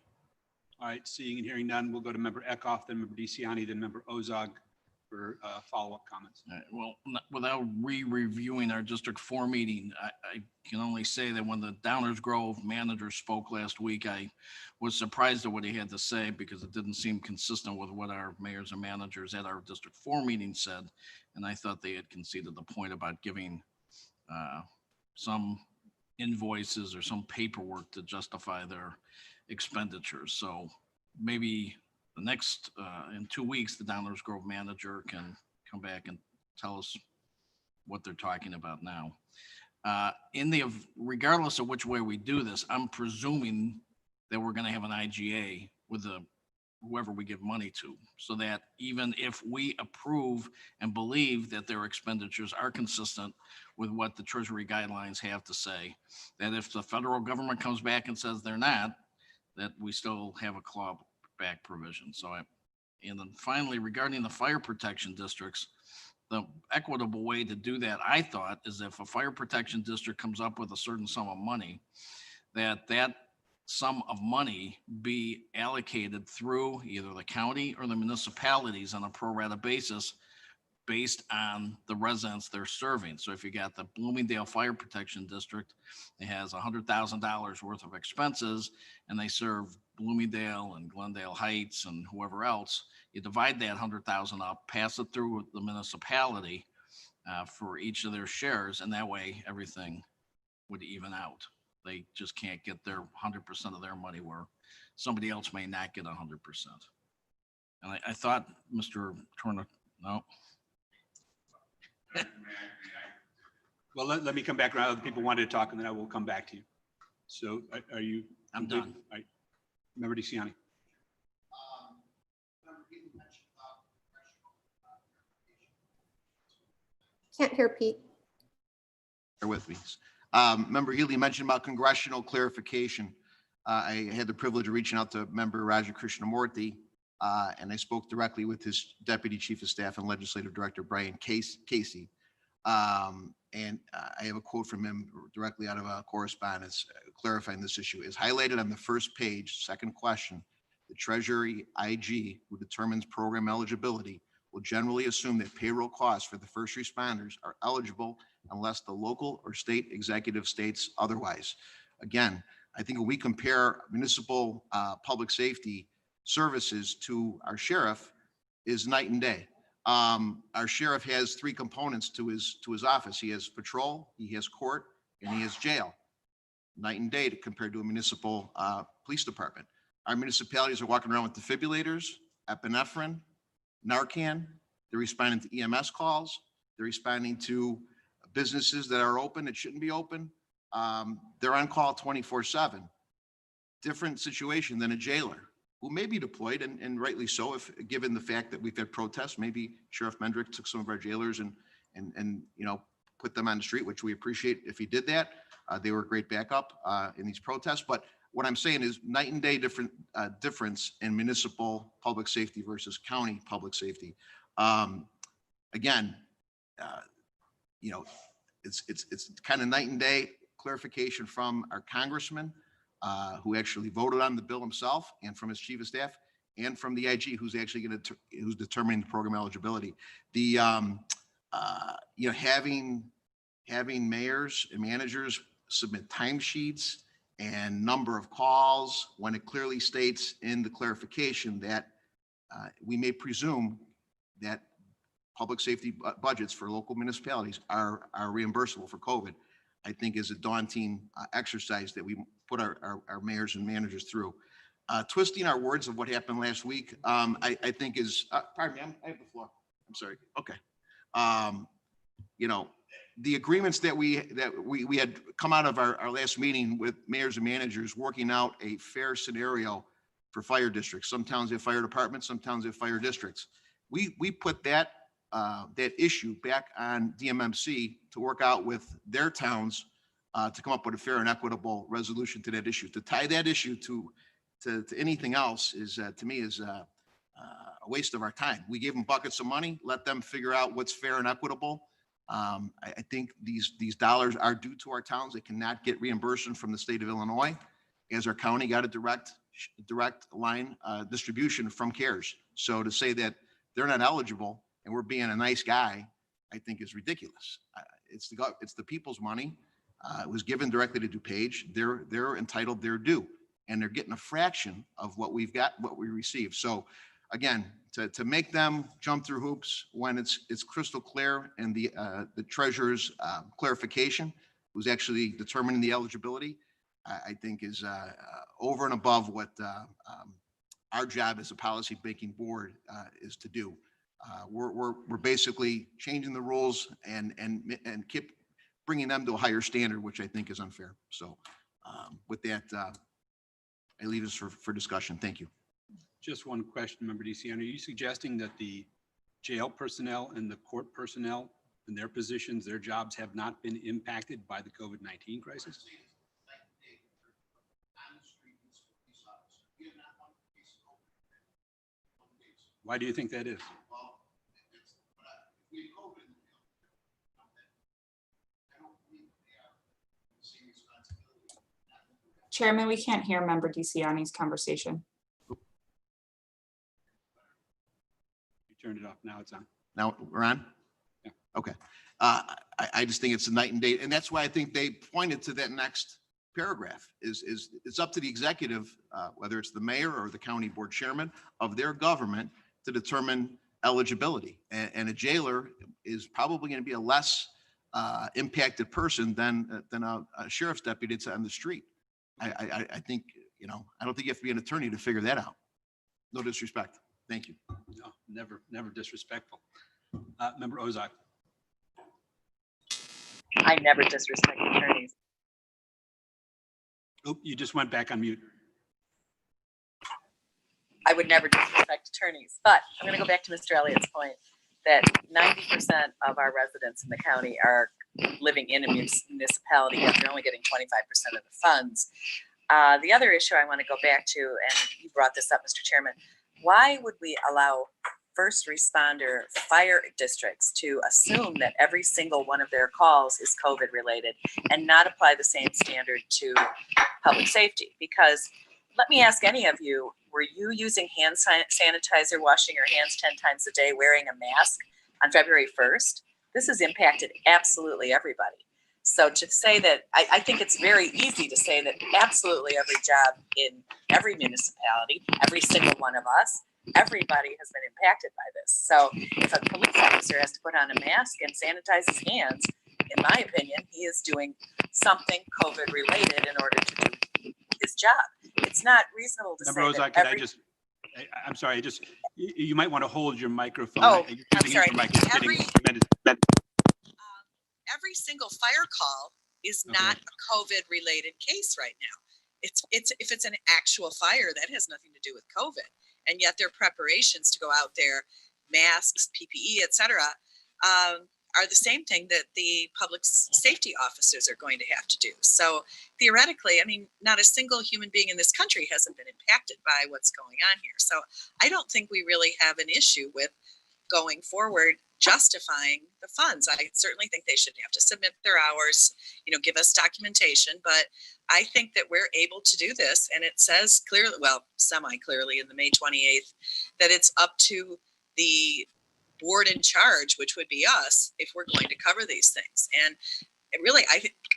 All right, seeing and hearing none, we'll go to Member Eckhoff, then Member DeCiani, then Member Ozog for follow-up comments. Well, without re-reviewing our District 4 meeting, I can only say that when the Downers Grove manager spoke last week, I was surprised at what he had to say because it didn't seem consistent with what our mayors and managers at our District 4 meeting said. And I thought they had conceded the point about giving some invoices or some paperwork to justify their expenditures. So maybe the next, in 2 weeks, the Downers Grove manager can come back and tell us what they're talking about now. Regardless of which way we do this, I'm presuming that we're going to have an IGA with whoever we give money to, so that even if we approve and believe that their expenditures are consistent with what the Treasury guidelines have to say, that if the federal government comes back and says they're not, that we still have a clawback provision. And then finally, regarding the fire protection districts, the equitable way to do that, I thought, is if a fire protection district comes up with a certain sum of money, that sum of money be allocated through either the county or the municipalities on a pro rata basis based on the residents they're serving. So if you got the Bloomingdale Fire Protection District, it has $100,000 worth of expenses and they serve Bloomingdale and Glendale Heights and whoever else, you divide that 100,000 up, pass it through the municipality for each of their shares, and that way everything would even out. They just can't get their 100% of their money where somebody else may not get 100%. And I thought Mr. Turner, no. Well, let me come back around. Other people wanted to talk, and then I will come back to you. So are you? I'm done. All right. Member DeCiani. Can't hear Pete. Bear with me. Member Healy mentioned about congressional clarification. I had the privilege of reaching out to Member Raja Krishnamurthy, and I spoke directly with his Deputy Chief of Staff and Legislative Director, Brian Casey. And I have a quote from him directly out of a correspondence clarifying this issue. Is highlighted on the first page, second question, the Treasury IG, who determines program eligibility, will generally assume that payroll costs for the first responders are eligible unless the local or state executive states otherwise. Again, I think when we compare municipal public safety services to our sheriff is night and day. Our sheriff has three components to his office. He has patrol, he has court, and he has jail. Night and day compared to a municipal police department. Our municipalities are walking around with defibrillators, epinephrine, Narcan. They're responding to EMS calls. They're responding to businesses that are open that shouldn't be open. They're on call 24/7. Different situation than a jailer who may be deployed, and rightly so, if given the fact that we've had protests. Maybe Sheriff Mendrick took some of our jailers and put them on the street, which we appreciate if he did that. They were a great backup in these protests. But what I'm saying is night and day difference in municipal public safety versus county public safety. Again, it's kind of night and day. Clarification from our congressman who actually voted on the bill himself, and from his chief of staff, and from the IG who's actually who's determining the program eligibility. The having mayors and managers submit timesheets and number of calls when it clearly states in the clarification that we may presume that public safety budgets for local municipalities are reimbursable for COVID, I think is a daunting exercise that we put our mayors and managers through. Twisting our words of what happened last week, I think is, pardon me, I have the floor. I'm sorry. Okay. The agreements that we had come out of our last meeting with mayors and managers, working out a fair scenario for fire districts. Some towns have fire departments, some towns have fire districts. We put that issue back on DMMC to work out with their towns to come up with a fair and equitable resolution to that issue. To tie that issue to anything else is, to me, is a waste of our time. We gave them buckets of money, let them figure out what's fair and equitable. I think these dollars are due to our towns. They cannot get reimbursement from the state of Illinois, as our county got a direct line distribution from CARES. So to say that they're not eligible and we're being a nice guy, I think is ridiculous. It's the people's money. It was given directly to DuPage. They're entitled their due, and they're getting a fraction of what we've got, what we received. So again, to make them jump through hoops when it's crystal clear, and the treasurer's clarification was actually determining the eligibility, I think is over and above what our job as a policy making board is to do. We're basically changing the rules and keep bringing them to a higher standard, which I think is unfair. So with that, I leave this for discussion. Thank you. Just one question, Member DeCiano. Are you suggesting that the jail personnel and the court personnel and their positions, their jobs have not been impacted by the COVID-19 crisis? Why do you think that is? Chairman, we can't hear Member DeCiani's conversation. You turned it off. Now it's on. Now we're on? Yeah. Okay. I just think it's a night and day. And that's why I think they pointed to that next paragraph is it's up to the executive, whether it's the mayor or the county board chairman of their government, to determine eligibility. And a jailer is probably going to be a less impacted person than a sheriff's deputy that's on the street. I think, I don't think you have to be an attorney to figure that out. No disrespect. Thank you. No, never disrespectful. Member Ozark. I never disrespect attorneys. Oh, you just went back on mute. I would never disrespect attorneys, but I'm going to go back to Mr. Elliott's point that 90% of our residents in the county are living in a municipality, yet they're only getting 25% of the funds. The other issue I want to go back to, and you brought this up, Mr. Chairman, why would we allow first responder fire districts to assume that every single one of their calls is COVID related and not apply the same standard to public safety? Because let me ask any of you, were you using hand sanitizer, washing your hands 10 times a day, wearing a mask on February 1st? This has impacted absolutely everybody. So to say that, I think it's very easy to say that absolutely every job in every municipality, every single one of us, everybody has been impacted by this. So if a police officer has to put on a mask and sanitize his hands, in my opinion, he is doing something COVID related in order to do his job. It's not reasonable to Member say Ozak, that I'm sorry, you might want to hold your microphone. Oh, You're I'm using it sorry. for mic. It's getting Every- tremendous. every single fire call is not a COVID related case right now. It's if it's an actual fire, that has nothing to do with COVID. And yet their preparations to go out there, masks, PPE, et cetera, are the same thing that the public safety officers are going to have to do. So theoretically, I mean, not a single human being in this country hasn't been impacted by what's going on here. So I don't think we really have an issue with going forward justifying the funds. I certainly think they should have to submit their hours, give us documentation, but I think that we're able to do this. And it says clearly, well, semi-clearly in the May 28th, that it's up to the board in charge, which would be us, if we're going to cover these things. And really,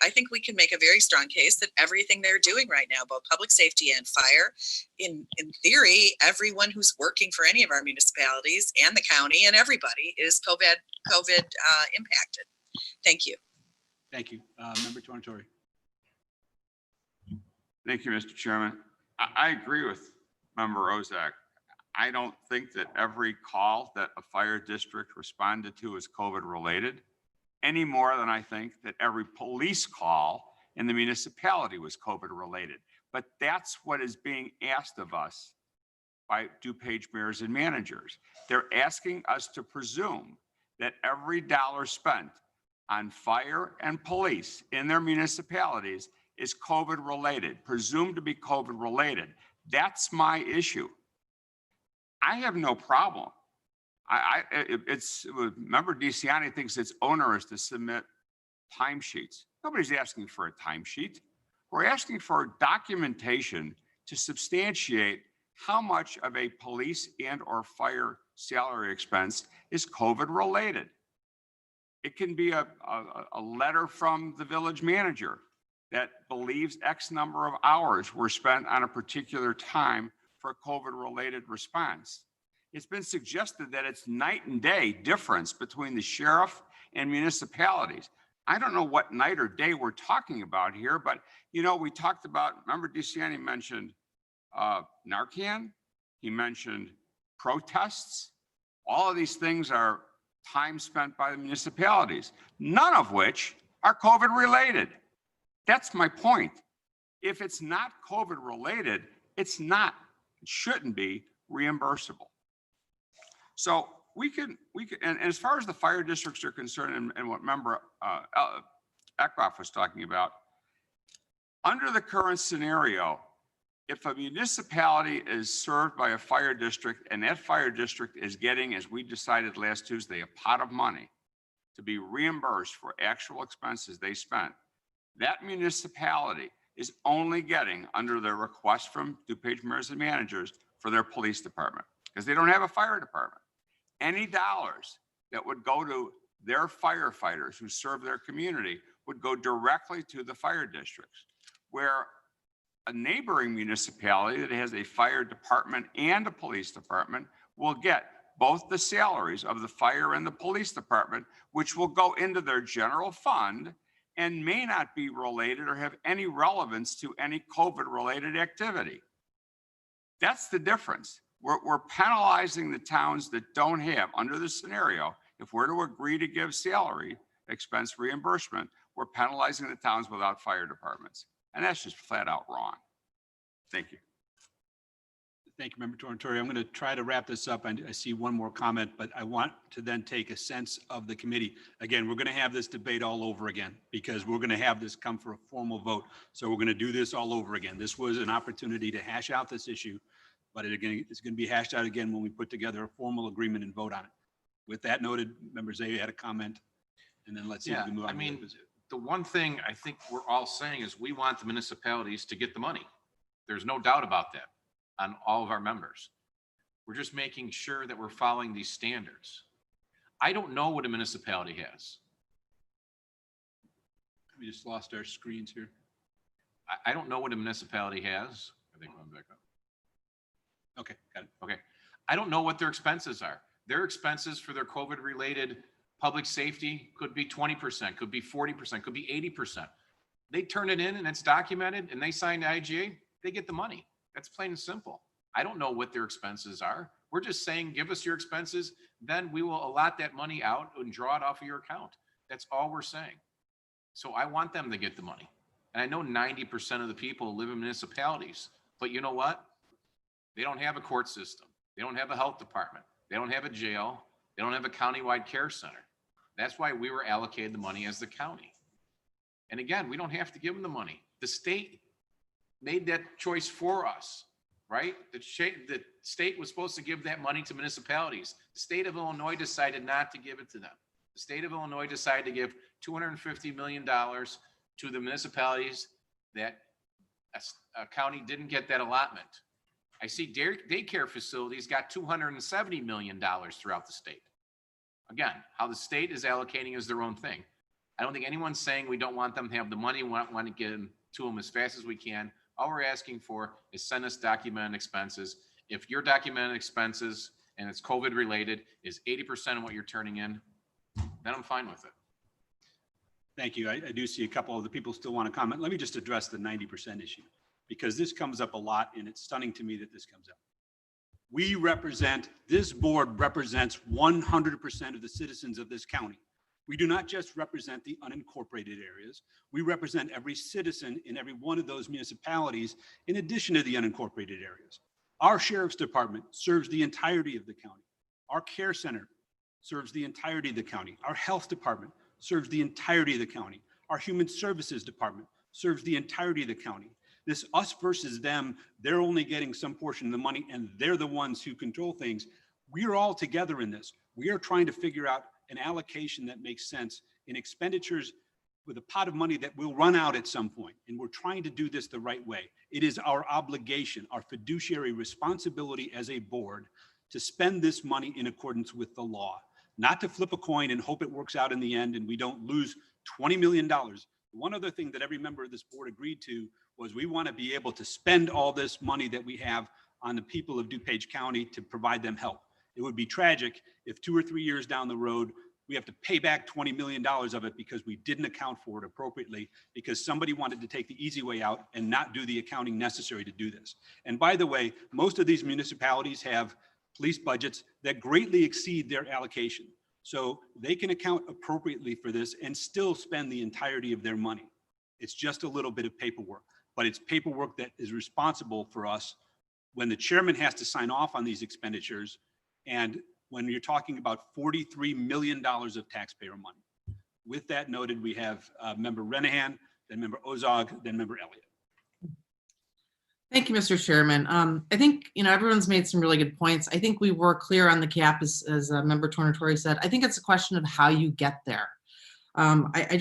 I think we can make a very strong case that everything they're doing right now, both public safety and fire, in theory, everyone who's working for any of our municipalities and the county and everybody is COVID impacted. Thank you. Thank you. Member Tornatore. Thank you, Mr. Chairman. I agree with Member Ozak. I don't think that every call that a fire district responded to is COVID related, any more than I think that every police call in the municipality was COVID related. But that's what is being asked of us by DuPage mayors and managers. They're asking us to presume that every dollar spent on fire and police in their municipalities is COVID related, presumed to be COVID related. That's my issue. I have no problem. Member DeCiani thinks it's onerous to submit timesheets. Nobody's asking for a timesheet. We're asking for documentation to substantiate how much of a police and or fire salary expense is COVID related. It can be a letter from the village manager that believes X number of hours were spent on a particular time for a COVID related response. It's been suggested that it's night and day difference between the sheriff and municipalities. I don't know what night or day we're talking about here, but we talked about, remember DeCiani mentioned Narcan, he mentioned protests. All of these things are time spent by the municipalities, none of which are COVID related. That's my point. If it's not COVID related, it shouldn't be reimbursable. So we can, and as far as the fire districts are concerned, and what Member Eckhoff was talking about, under the current scenario, if a municipality is served by a fire district and that fire district is getting, as we decided last Tuesday, a pot of money to be reimbursed for actual expenses they spent, that municipality is only getting, under their request from DuPage mayors and managers, for their police department, because they don't have a fire department. Any dollars that would go to their firefighters who serve their community would go directly to the fire districts, where a neighboring municipality that has a fire department and a police department will get both the salaries of the fire and the police department, which will go into their general fund and may not be related or have any relevance to any COVID-related activity. That's the difference. We're penalizing the towns that don't have, under the scenario, if we're to agree to give salary expense reimbursement, we're penalizing the towns without fire departments. And that's just flat out wrong. Thank you. Thank you, Member Tornatore. I'm going to try to wrap this up. I see one more comment, but I want to then take a sense of the committee. Again, we're going to have this debate all over again because we're going to have this come for a formal vote. So we're going to do this all over again. This was an opportunity to hash out this issue, but it's going to be hashed out again when we put together a formal agreement and vote on it. With that noted, Member Zay had a comment, and then let's see if we can move on. I mean, the one thing I think we're all saying is we want the municipalities to get the money. There's no doubt about that. on all of our members. We're just making sure that we're following these standards. I don't know what a municipality has. We just lost our screens here. I don't know what a municipality has. Are they going back up? Okay, got it. Okay. I don't know what their expenses are. Their expenses for their COVID-related public safety could be 20%, could be 40%, could be 80%. They turn it in and it's documented and they sign the IGA, they get the money. That's plain and simple. I don't know what their expenses are. We're just saying, give us your expenses, then we will allot that money out and draw it off of your account. That's all we're saying. So I want them to get the money. And I know 90% of the people live in municipalities, but you know what? They don't have a court system. They don't have a health department. They don't have a jail. They don't have a countywide care center. That's why we were allocated the money as the county. And again, we don't have to give them the money. The state made that choice for us, right? The state was supposed to give that money to municipalities. The state of Illinois decided not to give it to them. The state of Illinois decided to give $250 million to the municipalities that a county didn't get that allotment. I see daycare facilities got $270 million throughout the state. Again, how the state is allocating is their own thing. I don't think anyone's saying we don't want them to have the money. We want to get them to them as fast as we can. All we're asking for is send us documented expenses. If your documented expenses and it's COVID related is 80% of what you're turning in, then I'm fine with it. Thank you. I do see a couple of the people still want to comment. Let me just address the 90% issue, because this comes up a lot and it's stunning to me that this comes up. We represent, this board represents 100% of the citizens of this county. We do not just represent the unincorporated areas. We represent every citizen in every one of those municipalities in addition to the unincorporated areas. Our sheriff's department serves the entirety of the county. Our care center serves the entirety of the county. Our health department serves the entirety of the county. Our human services department serves the entirety of the county. This us versus them, they're only getting some portion of the money and they're the ones who control things. We're all together in this. We are trying to figure out an allocation that makes sense in expenditures with a pot of money that will run out at some point. And we're trying to do this the right way. It is our obligation, our fiduciary responsibility as a board to spend this money in accordance with the law, not to flip a coin and hope it works out in the end and we don't lose $20 million. One other thing that every member of this board agreed to was we want to be able to spend all this money that we have on the people of DuPage County to provide them help. It would be tragic if 2 or 3 years down the road, we have to pay back $20 million of it because we didn't account for it appropriately, because somebody wanted to take the easy way out and not do the accounting necessary to do this. And by the way, most of these municipalities have police budgets that greatly exceed their allocation. So they can account appropriately for this and still spend the entirety of their money. It's just a little bit of paperwork, but it's paperwork that is responsible for us when the chairman has to sign off on these expenditures. And when you're talking about $43 million of taxpayer money. With that noted, we have member Renahan, then member Ozog, then member Elliott. Thank you, Mr. Chairman. I think, everyone's made some really good points. I think we were clear on the cap, as member Tornatori said. I think it's a question of how you get there. I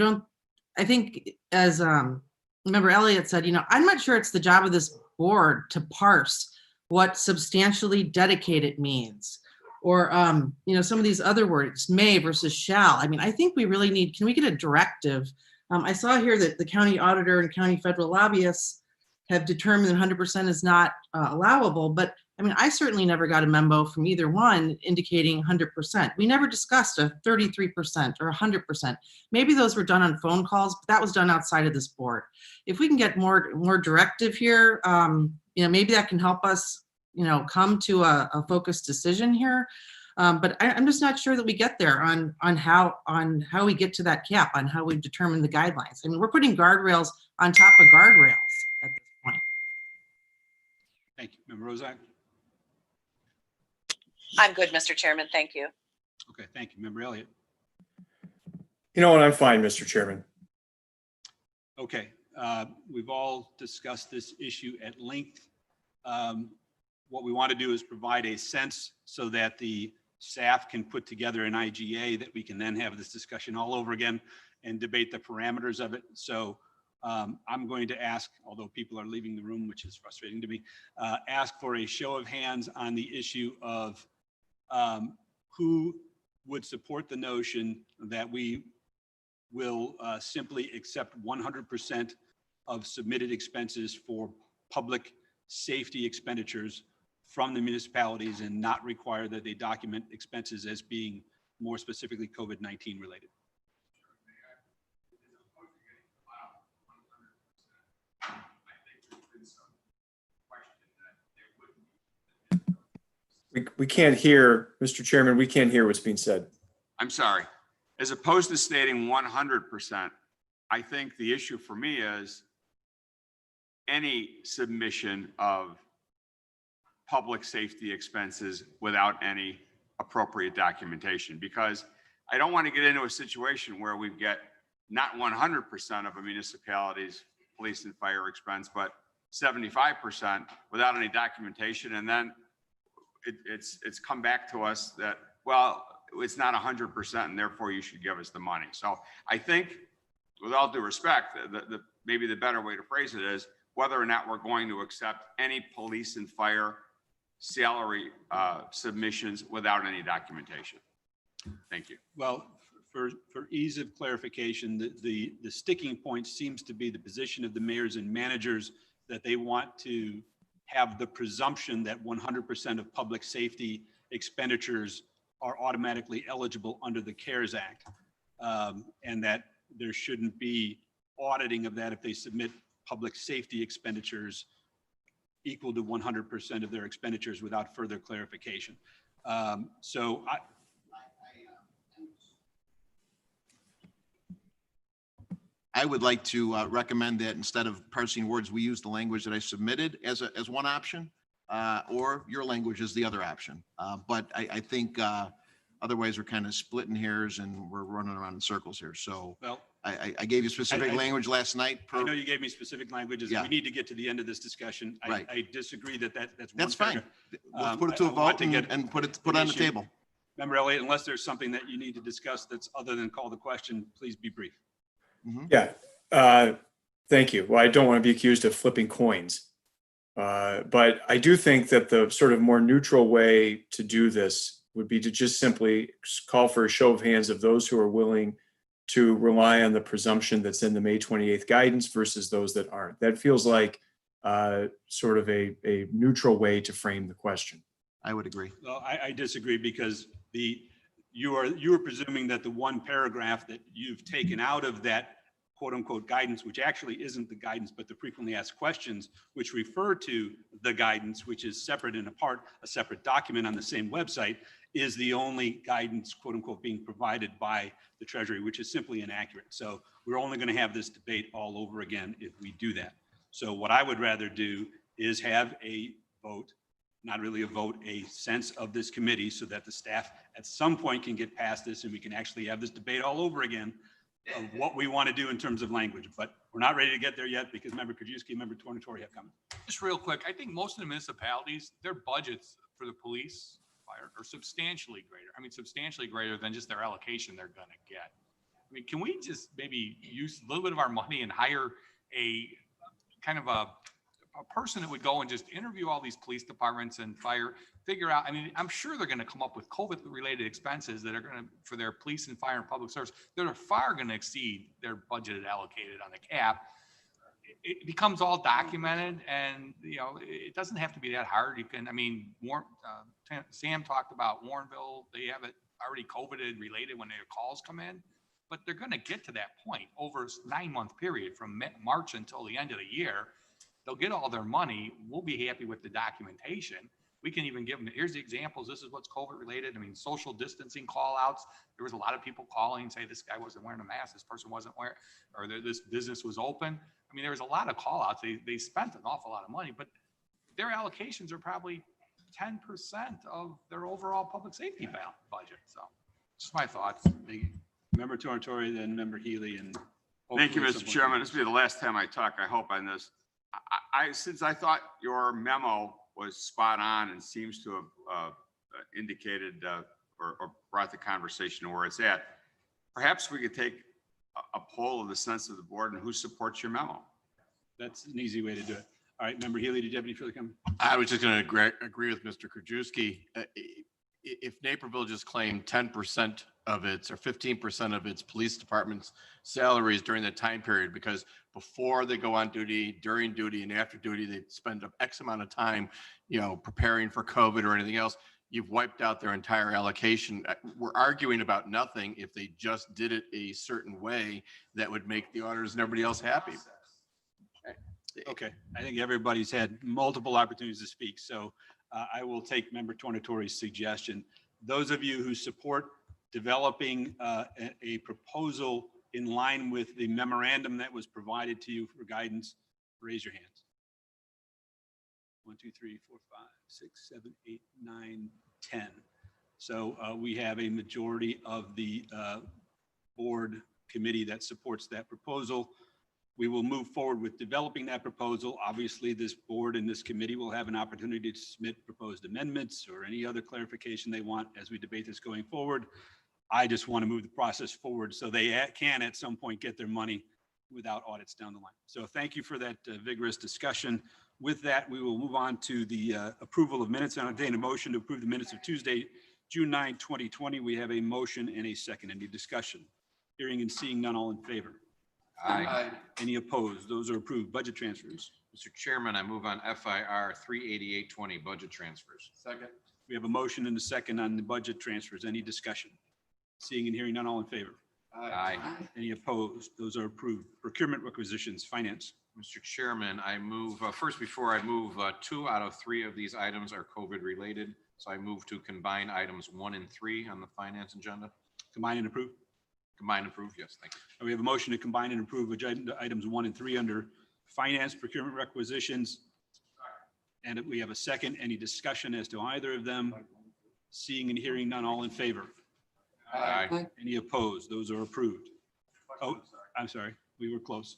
think as member Elliott said, I'm not sure it's the job of this board to parse what substantially dedicated means, or, some of these other words, may versus shall. I think we really need, can we get a directive? I saw here that the county auditor and county federal lobbyists have determined that 100% is not allowable, but I certainly never got a memo from either one indicating 100%. We never discussed a 33% or 100%. Maybe those were done on phone calls, but that was done outside of this board. If we can get more directive here, maybe that can help us come to a focused decision here. But I'm just not sure that we get there on how we get to that cap, on how we determine the guidelines. We're putting guardrails on top of guardrails at this point. Thank you. Member Rozak? I'm good, Mr. Chairman. Thank you. Okay, thank you. Member Elliott? You know what? I'm fine, Mr. Chairman. Okay, we've all discussed this issue at length. What we want to do is provide a sense so that the staff can put together an IGA that we can then have this discussion all over again and debate the parameters of it. So I'm going to ask, although people are leaving the room, which is frustrating to me, ask for a show of hands on the issue of who would support the notion that we will simply accept 100% of submitted expenses for public safety expenditures from the municipalities and not require that they document expenses as being more specifically COVID-19 related. We can't hear, Mr. Chairman, we can't hear what's being said. I'm sorry. As opposed to stating 100%, I think the issue for me is any submission of public safety expenses without any appropriate documentation, because I don't want to get into a situation where we get not 100% of a municipality's police and fire expense, but 75% without any documentation. And then it's come back to us that, well, it's not 100% and therefore you should give us the money. So I think, with all due respect, maybe the better way to phrase it is whether or not we're going to accept any police and fire salary submissions without any documentation. Thank you. Well, for ease of clarification, the sticking point seems to be the position of the mayors and managers that they want to have the presumption that 100% of public safety expenditures are automatically eligible under the CARES Act, and that there shouldn't be auditing of that if they submit public safety expenditures equal to 100% of their expenditures without further clarification. So I would like to recommend that instead of parsing words, we use the language that I submitted as one option, or your language is the other option. But I think otherwise we're kind of splitting hairs and we're running around in circles here. So well, I gave you specific language last night. I know you gave me specific languages. Yeah. We need to get to the end of this discussion. Right. I disagree that's That's fine. Let's put it to a I want vote and put it on the issue. table. Member Elliott, unless there's something that you need to discuss that's other than call the question, please be brief. Yeah, thank you. Well, I don't want to be accused of flipping coins. But I do think that the sort of more neutral way to do this would be to just simply call for a show of hands of those who are willing to rely on the presumption that's in the May 28th guidance versus those that aren't. That feels like sort of a neutral way to frame the question. I would agree. Well, I disagree because you are presuming that the one paragraph that you've taken out of that quote unquote guidance, which actually isn't the guidance, but the frequently asked questions, which refer to the guidance, which is separate and apart, a separate document on the same website, is the only guidance, quote unquote, being provided by the Treasury, which is simply inaccurate. So we're only going to have this debate all over again if we do that. So what I would rather do is have a vote, not really a vote, a sense of this committee so that the staff at some point can get past this and we can actually have this debate all over again of what we want to do in terms of language. But we're not ready to get there yet because Member Krajewski and Member Tornatore have come. Just real quick, I think most of the municipalities, their budgets for the police, fire are substantially greater. I mean, substantially greater than just their allocation they're going to get. I mean, can we just maybe use a little bit of our money and hire a kind of a person that would go and just interview all these police departments and fire, figure out, I mean, I'm sure they're going to come up with COVID related expenses that are going to, for their police and fire and public service, that are far going to exceed their budgeted allocated on the cap. It becomes all documented and, you know, it doesn't have to be that hard. You can, I mean, Sam talked about Warrenville. They have it already COVID related when their calls come in, but they're going to get to that point over a 9-month period from March until the end of the year. They'll get all their money. We'll be happy with the documentation. We can even give them, here's the examples. This is what's COVID related. I mean, social distancing call outs. There was a lot of people calling and say, this guy wasn't wearing a mask. This person wasn't wearing, or this business was open. I mean, there was a lot of call outs. They spent an awful lot of money, but their allocations are probably 10% of their overall public safety budget. So just my thoughts. Member Tornatore, then Member Healy. And thank you, Mr. Chairman. This will be the last time I talk, I hope, on this. Since I thought your memo was spot on and seems to have indicated or brought the conversation to where it's at, perhaps we could take a poll of the sense of the board and who supports your memo. That's an easy way to do it. All right, Member Healy, did you have any further comment? I was just going to agree with Mr. Krajewski. If Naperville just claimed 10% of its or 15% of its police department's salaries during that time period, because before they go on duty, during duty, and after duty, they spend X amount of time, preparing for COVID or anything else, you've wiped out their entire allocation. We're arguing about nothing if they just did it a certain way that would make the auditors and everybody else happy. Okay, I think everybody's had multiple opportunities to speak, so I will take Member Tornatore's suggestion. Those of you who support developing a proposal in line with the memorandum that was provided to you for guidance, raise your hands. 1, 2, 3, 4, 5, 6, 7, 8, 9, 10. So we have a majority of the board committee that supports that proposal. We will move forward with developing that proposal. Obviously, this board and this committee will have an opportunity to submit proposed amendments or any other clarification they want as we debate this going forward. I just want to move the process forward so they can at some point get their money without audits down the line. So thank you for that vigorous discussion. With that, we will move on to the approval of minutes. I entertain a motion to approve the minutes of Tuesday, June 9, 2020. We have a motion and a second. Any discussion? Hearing and seeing none, all in favor? Aye. Any opposed? Those are approved. Budget transfers. Mr. Chairman, I move on FIR 38820 budget transfers. Second. We have a motion and a second on the budget transfers. Any discussion? Seeing and hearing none, all in favor? Aye. Any opposed? Those are approved. Procurement requisitions, finance. Mr. Chairman, I move, first, before I move, 2 out of 3 of these items are COVID related. So I move to combine items 1 and 3 on the finance agenda. Combine and approve. Combine and approve, yes, thank you. We have a motion to combine and approve items 1 and 3 under finance procurement requisitions. And we have a second. Any discussion as to either of them? Seeing and hearing none, all in favor? Aye. Any opposed? Those are approved. Oh, I'm sorry. We were close.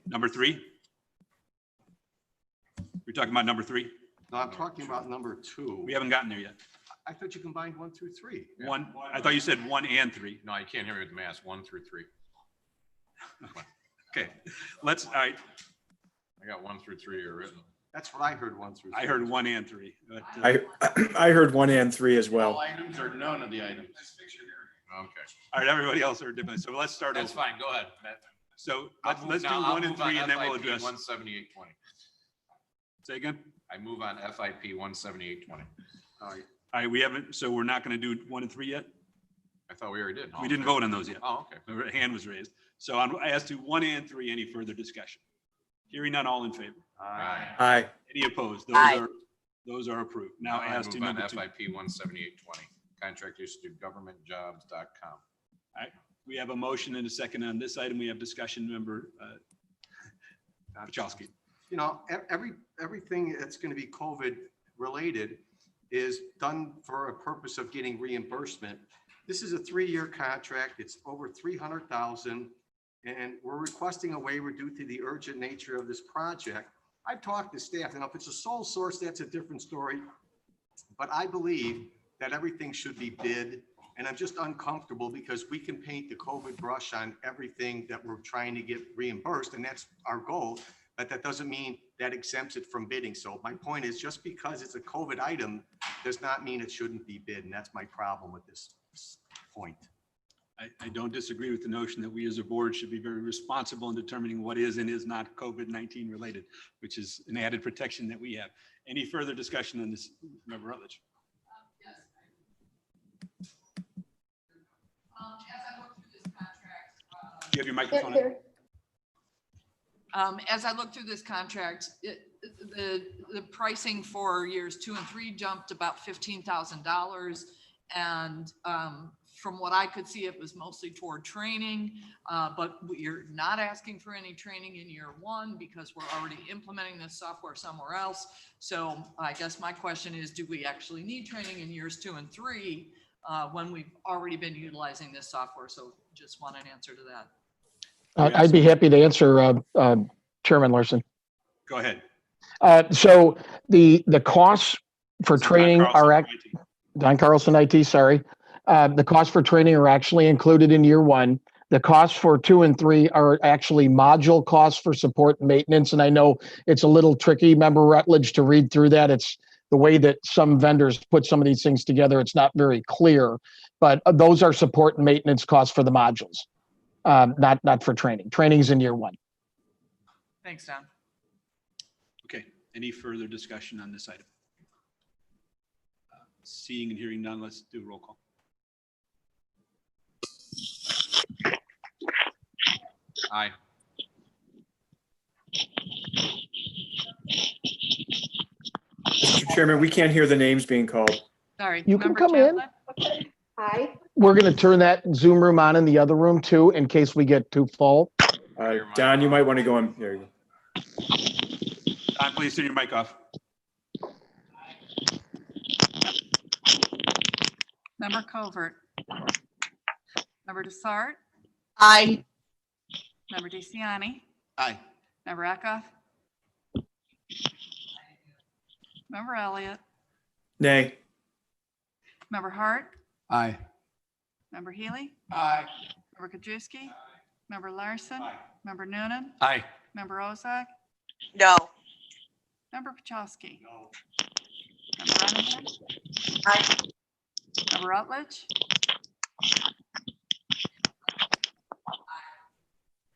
Number 3? We're talking about number 3? No, I'm talking about number 2. We haven't gotten there yet. I thought you combined 1 through 3. One, I thought you said 1 and 3. No, you can't hear me with the math, 1 through 3. Okay, all right. I got 1 through 3 are written. That's what I heard, 1 through 3. I heard 1 and 3. But, I heard 1 and 3 as All well. items or none of the items? Okay, all right, everybody else are different. So let's start that's over. fine, go ahead, Matt. So I'll let's do move now- 1 and 3 and then we'll FIP address. 17820. Say again? I move on FIP 17820. All right, we haven't, so we're not going to do 1 and 3 yet? I thought we already did. We didn't vote on those yet. Oh, okay. A hand was raised. So I asked to 1 and 3, any further discussion? Hearing none, all in favor? Aye. Any opposed? Those are approved. Now I as to move on number 2. FIP 17820, contract use to governmentjobs.com. We have a motion and a second on this item. We have discussion. Member Pachowski. You know, everything that's going to be COVID related is done for a purpose of getting reimbursement. This is a 3-year contract. It's over $300,000, and we're requesting a waiver due to the urgent nature of this project. I've talked to staff, and if it's a sole source, that's a different story. But I believe that everything should be bid, and I'm just uncomfortable because we can paint the COVID brush on everything that we're trying to get reimbursed, and that's our goal. But that doesn't mean that exempts it from bidding. So my point is, just because it's a COVID item does not mean it shouldn't be bid. And that's my problem with this point. I don't disagree with the notion that we as a board should be very responsible in determining what is and is not COVID-19 related, which is an added protection that we have. Any further discussion on this, Member Rutledge? Yes. As I look through this contract. Do you have your microphone on? There. As I look through this contract, the pricing for years 2 and 3 jumped about $15,000. And from what I could see, it was mostly toward training, but you're not asking for any training in year 1 because we're already implementing this software somewhere else. So I guess my question is, do we actually need training in years 2 and 3 when we've already been utilizing this software? So just want an answer to that. I'd be happy to answer, Chairman Larson. Go ahead. So the costs for training are Don Carlson, IT. Don Carlson IT, sorry. The costs for training are actually included in year one. The costs for 2 and 3 are actually module costs for support and maintenance. And I know it's a little tricky, Member Rutledge, to read through that. It's the way that some vendors put some of these things together. It's not very clear, but those are support and maintenance costs for the modules, not for training. Training's in year one. Thanks, Don. Okay, any further discussion on this item? Seeing and hearing none, let's do a roll call. Aye. Mr. Chairman, we can't hear the names being called. Sorry. You can Member come in. Chapman? Aye. We're going to turn that Zoom room on in the other room too, in case we get too full. Don, you might want to go on. There you go. Don, please turn your mic off. Member Covert? Member Desart? Aye. Member DeCiani? Aye. Member Eckhoff? Member Elliott? Nay. Member Hart? Aye. Member Healy? Aye. Member Kajewski? Member Larson? Member Noonan? Aye. Member Ozak? No. Member Pachowski? Member Remington? Aye. Member Rutledge?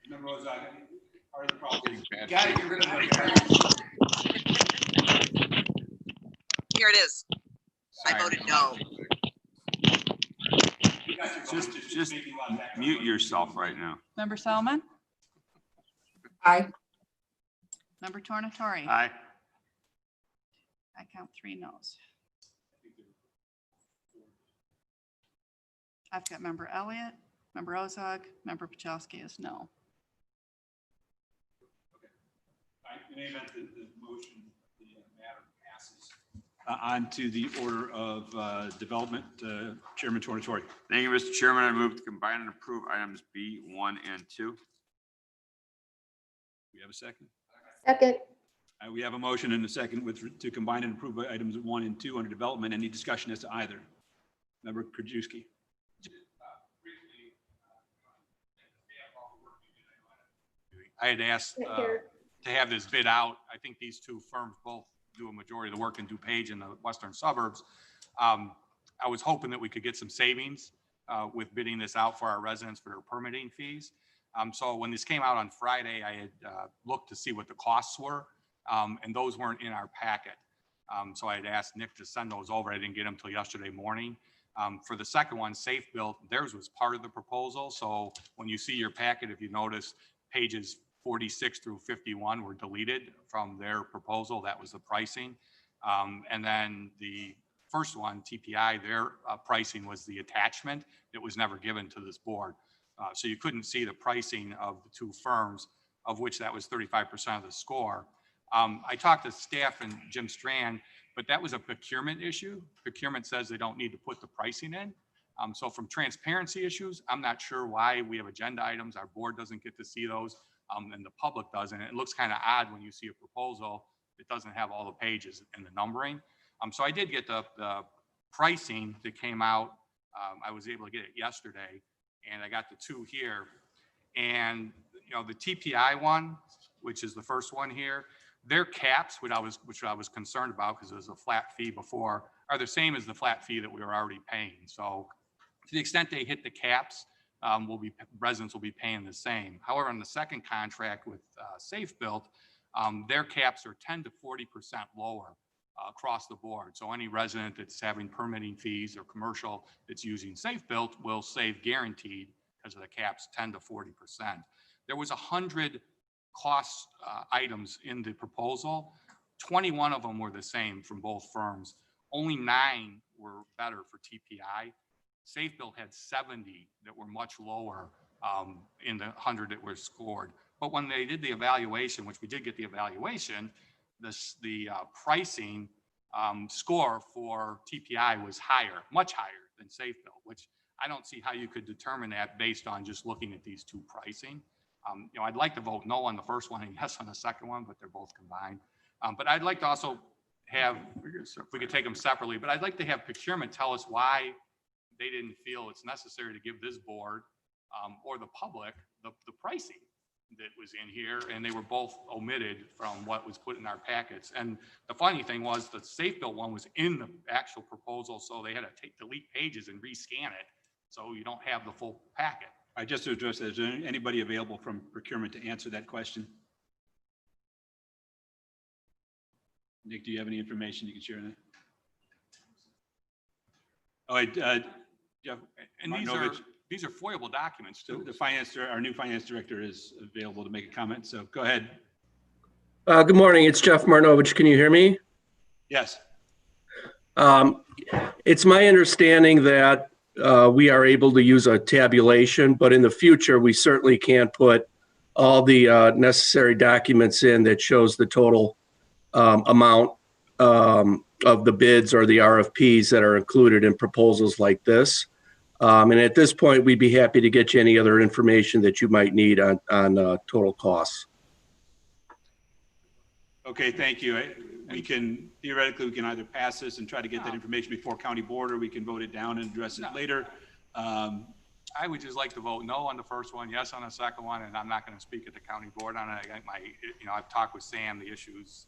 Member Ozak, part of the problem. Gotta get rid of my Here it is. I voted no. Just mute yourself right now. Member Selman? Aye. Member Tornatori? Aye. I count 3 noes. I've got Member Elliott, Member Ozog, Member Pachowski is no. In any event, the motion, the matter passes. On to the order of development, Chairman Tornatori. Thank you, Mr. Chairman. I move to combine and approve items B1 and 2. We have a second. Second. We have a motion and a second to combine and approve items 1 and 2 under development. Any discussion as to either? Member Krajewski. I had asked to have this bid out. I think these two firms both do a majority of the work in DuPage in the western suburbs. I was hoping that we could get some savings with bidding this out for our residents for their permitting fees. So when this came out on Friday, I had looked to see what the costs were, and those weren't in our packet. So I had asked Nick to send those over. I didn't get them till yesterday morning. For the second one, Safe Built, theirs was part of the proposal. So when you see your packet, if you notice, pages 46 through 51 were deleted from their proposal. That was the pricing. And then the first one, TPI, their pricing was the attachment that was never given to this board. So you couldn't see the pricing of the two firms, of which that was 35% of the score. I talked to staff and Jim Strand, but that was a procurement issue. Procurement says they don't need to put the pricing in. So from transparency issues, I'm not sure why we have agenda items. Our board doesn't get to see those, and the public doesn't. It looks kind of odd when you see a proposal that doesn't have all the pages and the numbering. So I did get the pricing that came out. I was able to get it yesterday, and I got the two here. And you know, the TPI one, which is the first one here, their caps, which I was concerned about because it was a flat fee before, are the same as the flat fee that we were already paying. So to the extent they hit the caps, residents will be paying the same. However, on the second contract with Safe Built, their caps are 10 to 40% lower across the board. So any resident that's having permitting fees or commercial that's using Safe Built will save guaranteed because of the caps 10 to 40%. There was 100 cost items in the proposal. 21 of them were the same from both firms. Only 9 were better for TPI. Safe Built had 70 that were much lower in the 100 that were scored. But when they did the evaluation, which we did get the evaluation, the pricing score for TPI was higher, much higher than Safe Built, which I don't see how you could determine that based on just looking at these two pricing. You know, I'd like to vote no on the first one and yes on the second one, but they're both combined. But I'd like to also have, if we could take them separately, but I'd like to have procurement tell us why they didn't feel it's necessary to give this board or the public the pricing that was in here, and they were both omitted from what was put in our packets. And the funny thing was the Safe Built one was in the actual proposal, so they had to delete pages and rescan it, so you don't have the full packet. I just to address that, is there anybody available from procurement to answer that question? Nick, do you have any information you can share on that? Oh, Jeff, And these are foilable documents too. our new finance director is available to make a comment. So go ahead. Good morning. It's Jeff Martinovich. Can you hear me? Yes. It's my understanding that we are able to use a tabulation, but in the future, we certainly can't put all the necessary documents in that shows the total amount of the bids or the RFPs that are included in proposals like this. And at this point, we'd be happy to get you any other information that you might need on total costs. Okay, thank you. We can theoretically, we can either pass this and try to get that information before county board, or we can vote it down and address it later. I would just like to vote no on the first one, yes on the second one, and I'm not going to speak at the county board on it. I've talked with Sam, the issues,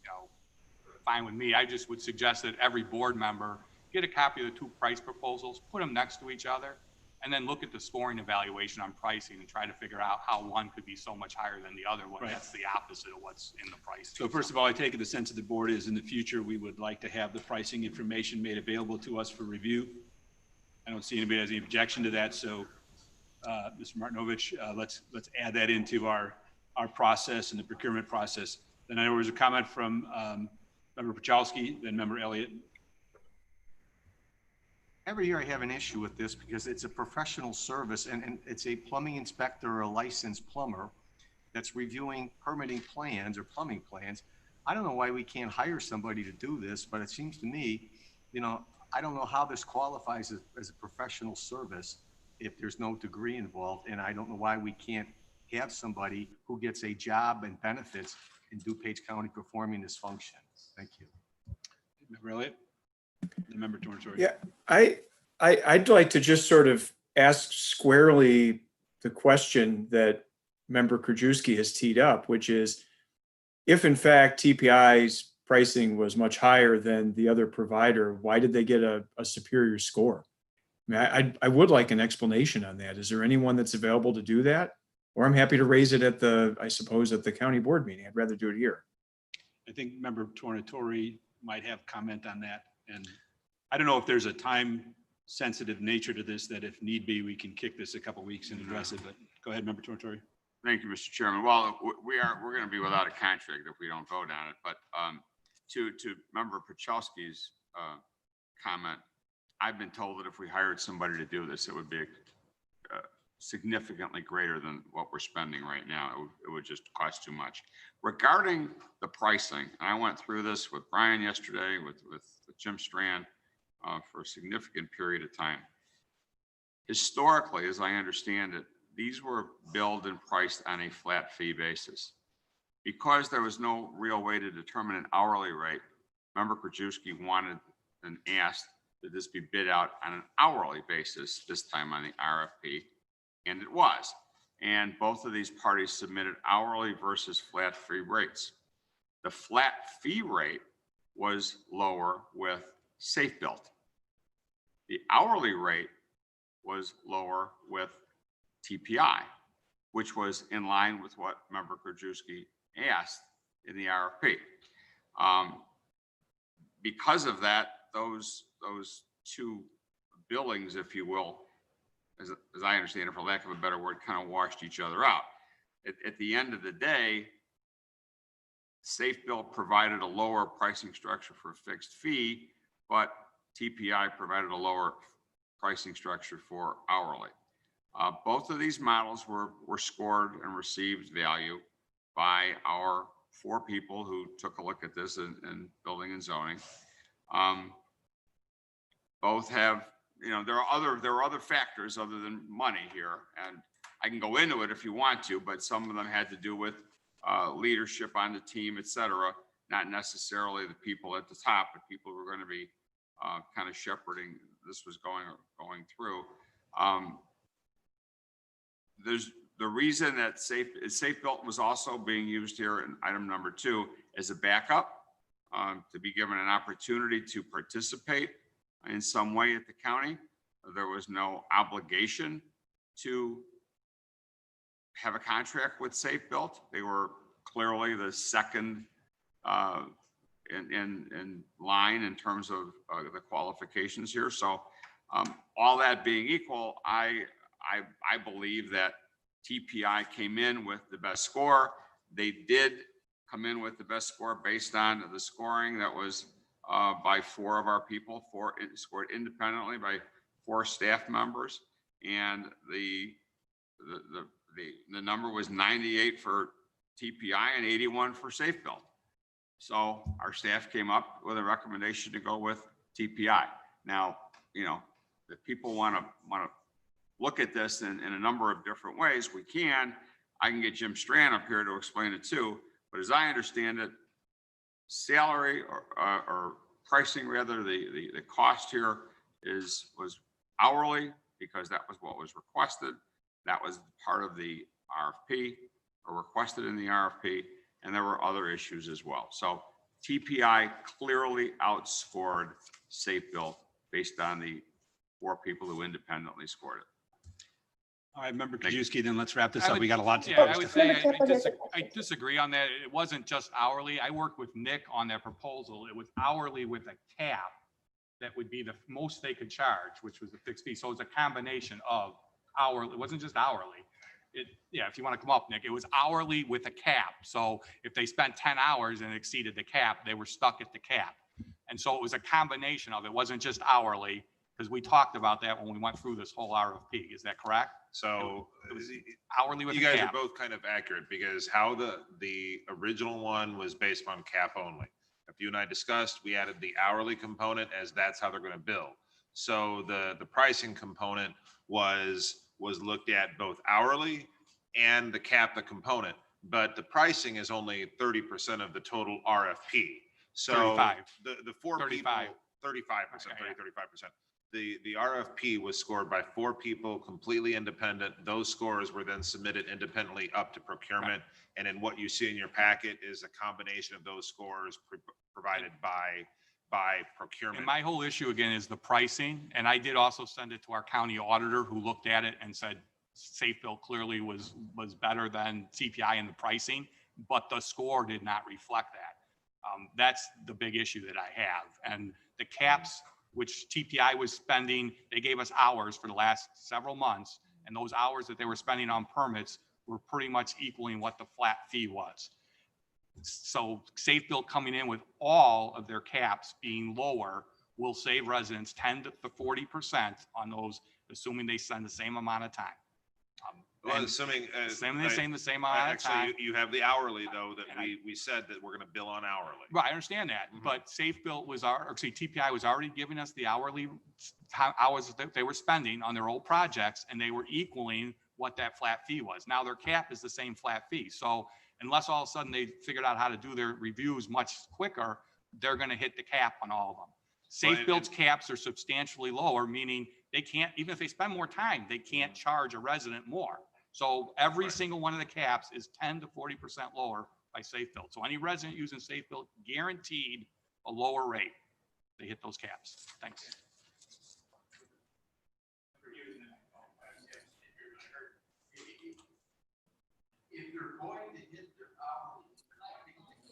fine with me. I just would suggest that every board member get a copy of the two price proposals, put them next to each other, and then look at the scoring evaluation on pricing and try to figure out how one could be so much higher than the other one. Right. That's the opposite of what's in the pricing. So first of all, I take it the sense of the board is in the future, we would like to have the pricing information made available to us for review. I don't see anybody has any objection to that. So Mr. Martinovich, let's add that into our process and the procurement process. Then I know there was a comment from Member Pachowski, then Member Elliott. Every year I have an issue with this because it's a professional service and it's a plumbing inspector or a licensed plumber that's reviewing permitting plans or plumbing plans. I don't know why we can't hire somebody to do this, but it seems to me, I don't know how this qualifies as a professional service if there's no degree involved. And I don't know why we can't have somebody who gets a job and benefits in DuPage County performing this function. Thank you. Member Elliott, the member Torrentori. Yeah, I'd like to just sort of ask squarely the question that Member Krajewski has teed up, which is, if in fact TPI's pricing was much higher than the other provider, why did they get a superior score? I mean, I would like an explanation on that. Is there anyone that's available to do that? Or I'm happy to raise it at I suppose at the county board meeting. I'd rather do it here. I think Member Torrentori might have comment on that. And I don't know if there's a time sensitive nature to this, that if need be, we can kick this a couple weeks and address it, but go ahead, Member Torrentori. Thank you, Mr. Chairman. Well, we're going to be without a contract if we don't vote on it. But to Member Pachowski's comment, I've been told that if we hired somebody to do this, it would be significantly greater than what we're spending right now. It would just cost too much. Regarding the pricing, and I went through this with Brian yesterday, with Jim Strand for a significant period of time. Historically, as I understand it, these were billed and priced on a flat fee basis. Because there was no real way to determine an hourly rate, Member Krajewski wanted and asked that this be bid out on an hourly basis, this time on the RFP, and it was. And both of these parties submitted hourly versus flat fee rates. The flat fee rate was lower with Safe Built. The hourly rate was lower with TPI, which was in line with what Member Krajewski asked in the RFP. Because of that, those two billings, if you will, as I understand it, for lack of a better word, kind of washed each other out. At the end of the day, Safe Built provided a lower pricing structure for a fixed fee, but TPI provided a lower pricing structure for hourly. Both of these models were scored and received value by our 4 people who took a look at this in building and zoning. Both have, there are other factors other than money here, and I can go into it if you want to, but some of them had to do with leadership on the team, et cetera, not necessarily the people at the top, but people who are going to be kind of shepherding this was going through. There's the reason that Safe Built was also being used here in item number 2 as a backup, to be given an opportunity to participate in some way at the county. There was no obligation to have a contract with Safe Built. They were clearly the second in line in terms of the qualifications here. So all that being equal, I believe that TPI came in with the best score. They did come in with the best score based on the scoring that was by 4 of our people, scored independently by 4 staff members, and the number was 98 for TPI and 81 for Safe Built. So our staff came up with a recommendation to go with TPI. Now, you know, if people want to look at this in a number of different ways, we can. I can get Jim Strand up here to explain it too. But as I understand it, salary or pricing rather, the cost here was hourly because that was what was requested. That was part of the RFP or requested in the RFP, and there were other issues as well. So TPI clearly outscored Safe Built based on the 4 people who independently scored it. All right, Member Krajewski, then let's wrap this up. would- We got a lot to Yeah, I post. would say I disagree on that. It wasn't just hourly. I worked with Nick on that proposal. It was hourly with a cap that would be the most they could charge, which was the fixed fee. So it's a combination of hourly. It wasn't just hourly. Yeah, if you want to come up, Nick, it was hourly with a cap. So if they spent 10 hours and exceeded the cap, they were stuck at the cap. And so it was a combination of it. It wasn't just hourly, because we talked about that when we went through this whole RFP. Is that correct? So It was hourly with you a guys are cap. both kind of accurate because how the original one was based on cap only. If you and I discussed, we added the hourly component as that's how they're going to bill. So the pricing component was looked at both hourly and the cap, the component, but the pricing is only 30% of the total RFP. So 35. the 4 35. people, 35%, Okay, yeah. 35%. The RFP was scored by 4 people, completely independent. Those scores were then submitted independently up to procurement. And then what you see in your packet is a combination of those scores provided by procurement. And my whole issue again is the pricing. And I did also send it to our county auditor who looked at it and said Safe Built clearly was better than CPI in the pricing, but the score did not reflect that. That's the big issue that I have. And the caps, which TPI was spending, they gave us hours for the last several months. And those hours that they were spending on permits were pretty much equaling what the flat fee was. So Safe Built coming in with all of their caps being lower will save residents 10 to 40% on those, assuming they spend the same amount of time. Well, and assuming the same amount of time. actually, you have the hourly though, that we said that we're going to bill on hourly. Right, I understand that, but Safe Built was TPI was already giving us the hourly hours that they were spending on their old projects, and they were equaling what that flat fee was. Now their cap is the same flat fee. So unless all of a sudden they figured out how to do their reviews much quicker, they're going to hit the cap on all of them. Safe Built's caps are substantially lower, meaning they can't, even if they spend more time, they can't charge a resident more. So every single one of the caps is 10 to 40% lower by Safe Built. So any resident using Safe Built guaranteed a lower rate. They hit those caps. Thanks.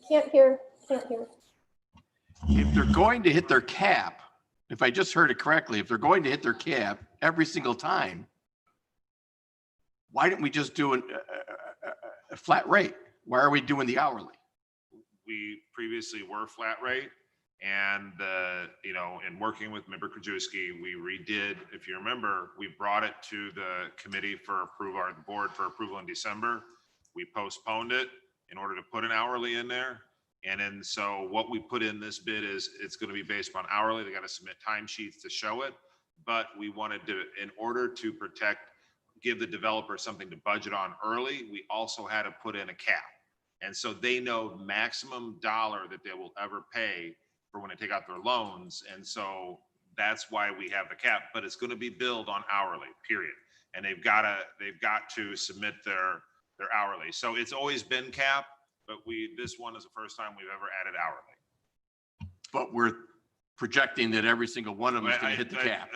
Can't hear. If they're going to hit their cap, if I just heard it correctly, if they're going to hit their cap every single time, why didn't we just do a flat rate? Why are we doing the hourly? We previously were flat rate, and you know, in working with Member Krajewski, we redid. If you remember, we brought it to the committee for approval, or the board for approval in December. We postponed it in order to put an hourly in there, and then so what we put in this bid is it's going to be based on hourly. They got to submit timesheets to show it, but we wanted to, in order to give the developer something to budget on early, we also had to put in a cap. And so they know maximum dollar that they will ever pay for when they take out their loans. And so that's why we have the cap, but it's going to be billed on hourly, period. And they've got to submit their hourly. So it's always been cap, but this one is the first time we've ever added hourly. But we're projecting that every single one of them is going to hit the cap.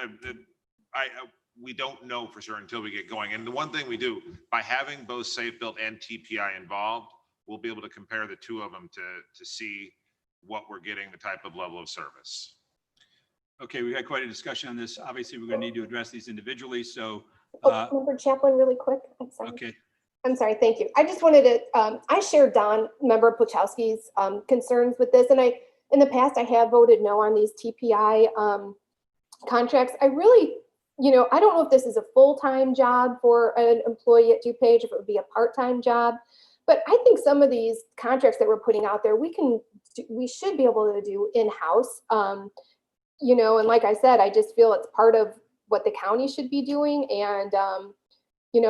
We don't know for sure until we get going. And the one thing we do, by having both Safe Built and TPI involved, we'll be able to compare the two of them to see what we're getting, the type of level of service. Okay, we had quite a discussion on this. Obviously, we're going to need to address these individually. So, Member Chaplin, really quick. I'm sorry. okay. I'm sorry. Thank you. I just wanted to, I share Don, member Puchowski's concerns with this. And in the past, I have voted no on these TPI contracts. I really, I don't know if this is a full-time job for an employee at DuPage, if it would be a part-time job. But I think some of these contracts that we're putting out there, we should be able to do in-house. And like I said, I just feel it's part of what the county should be doing. And,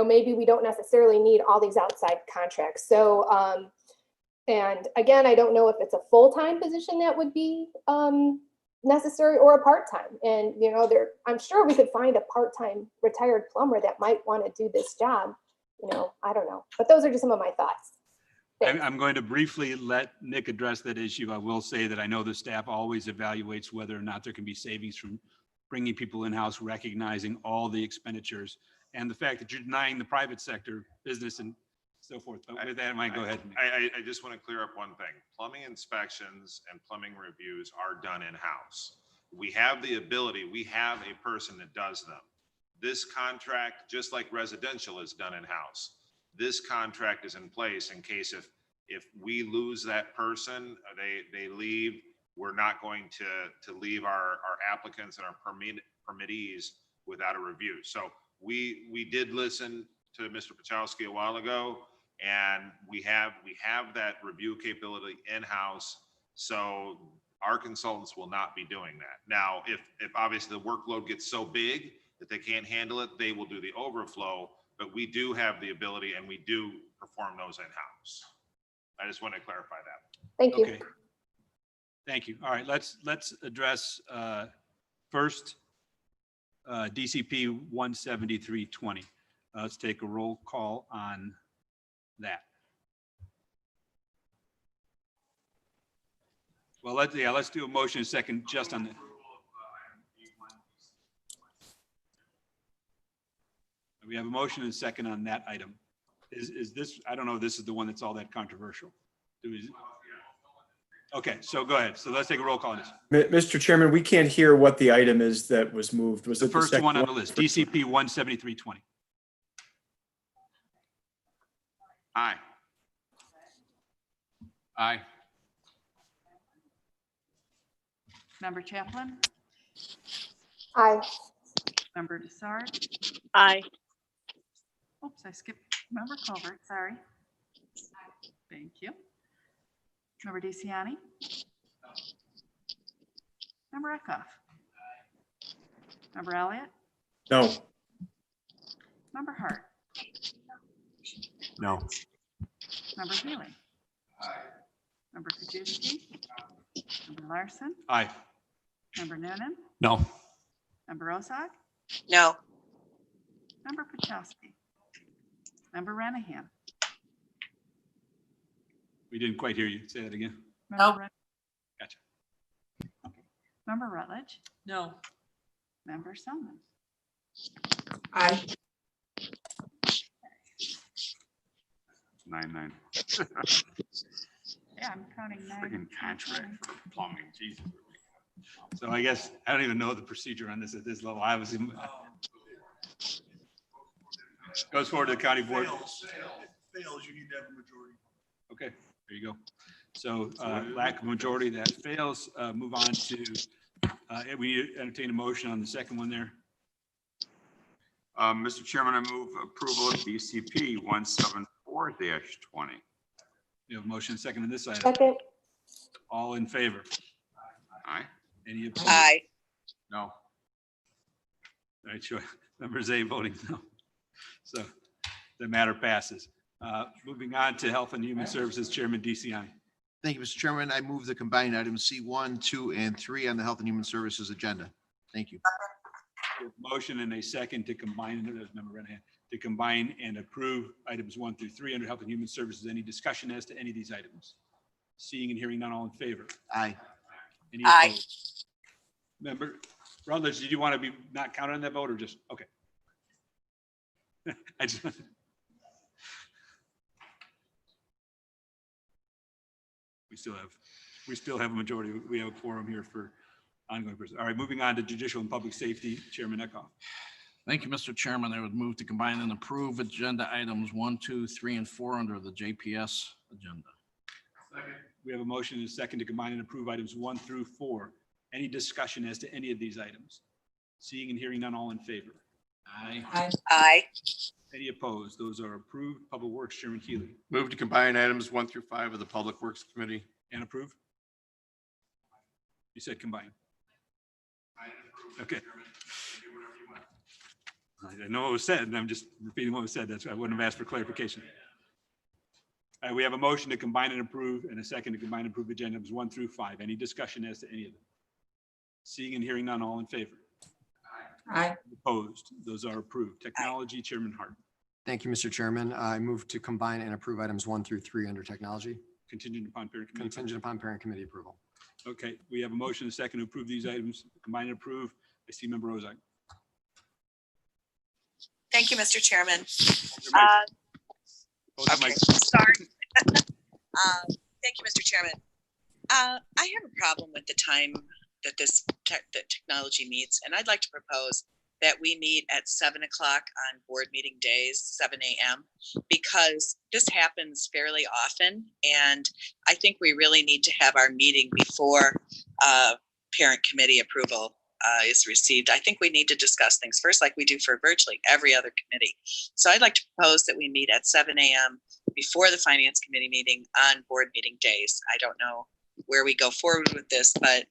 maybe we don't necessarily need all these outside contracts. So, and again, I don't know if it's a full-time position that would be necessary or a part-time. And, I'm sure we could find a part-time retired plumber that might want to do this job. I don't know, but those are just some of my thoughts. I'm going to briefly let Nick address that issue. I will say that I know the staff always evaluates whether or not there can be savings from bringing people in-house, recognizing all the expenditures and the fact that you're denying the private sector business and so forth. But with that, I might go ahead. I just want to clear up one thing. Plumbing inspections and plumbing reviews are done in-house. We have the ability, we have a person that does them. This contract, just like residential, is done in-house. This contract is in place in case if we lose that person, they leave, we're not going to leave our applicants and our permittees without a review. So we did listen to Mr. Puchowski a while ago, and we have that review capability in-house. So our consultants will not be doing that. Now, if obviously the workload gets so big that they can't handle it, they will do the overflow, but we do have the ability and we do perform those in-house. I just want to clarify that. Thank you. Okay. Thank you. All right, let's address first DCP 17320. Let's take a roll call on that. Well, let's do a motion in a second just on the. We have a motion and a second on that item. Is this, I don't know if this is the one that's all that controversial. Okay, so go ahead. So let's take a roll call on this. Mr. Chairman, we can't hear what the item is that was moved. Was The it first second one on the list, DCP 17320. Aye. Aye. Member Chaplin, Aye. Member Dessart. Aye. Oops, I skipped Member Colbert, sorry. Thank you. Member DeCiani. Member Eckhoff. Member Elliott. No. Member Hart. No. Member Healy. Member Krajewski. Member Larson. Aye. Member Noonan. No. Member Ozog. No. Member Puchowski. Member Ranahan. We didn't quite hear you. Say that again. Member Gotcha. Member Rutledge. No. Member Selman. Aye. 9-9. Yeah, I'm counting 9. Freaking contract for plumbing, Jesus. So I guess I don't even know the procedure on this at this level. I was goes forward to the county board. Fails, you need to have a majority. Okay, there you go. So lack of majority, that fails. Move on to, we need to entertain a motion on the second one there. Mr. Chairman, I move approval of DCP 174-20. You have a motion second on this item. Second. All in favor? Aye. Any opposed? Aye. No. All right, sure. Member Zay voting no. So the matter passes. Moving on to Health and Human Services, Chairman DeCiani. Thank you, Mr. Chairman. I move the combined items C1, 2, and 3 on the Health and Human Services agenda. Thank you. Motion and a second to combine, there's Member Renahan, to combine and approve items 1 through 3 under Health and Human Services. Any discussion as to any of these items? Seeing and hearing none, all in favor? Aye. Any Aye. opposed? Member Rutledge, did you want to be not counted on that vote or just, okay. I just, we still have a majority. We have a quorum here for ongoing business. All right, moving on to Judicial and Public Safety, Chairman Eckhoff. Thank you, Mr. Chairman. I would move to combine and approve agenda items 1, 2, 3, and 4 under the JPS agenda. We have a motion and a second to combine and approve items 1 through 4. Any discussion as to any of these items? Seeing and hearing none, all in favor? Aye. Aye. Any opposed? Those are approved. Public Works, Chairman Healy. Move to combine items 1 through 5 of the Public Works Committee. And approve? You said combine. Okay. I know what was said, and I'm just repeating what was said. That's why I wouldn't have asked for clarification. All right, we have a motion to combine and approve and a second to combine and approve agenda items 1 through 5. Any discussion as to any of them? Seeing and hearing none, all in favor? Aye. Opposed? Those are approved. Technology, Chairman Hart. Thank you, Mr. Chairman. I move to combine and approve items 1 through 3 under technology, Contingent upon parent committee. contingent upon parent committee approval. Okay, we have a motion and a second to approve these items, combine and approve. I see Member Ozak. Thank you, Mr. Chairman. Hold the Okay, mic. sorry. Thank you, Mr. Chairman. I have a problem with the time that that technology meets, and I'd like to propose that we meet at 7 o'clock on board meeting days, 7 a.m., because this happens fairly often, and I think we really need to have our meeting before parent committee approval is received. I think we need to discuss things first, like we do for virtually every other committee. So I'd like to propose that we meet at 7 a.m. before the finance committee meeting on board meeting days. I don't know where we go forward with this, but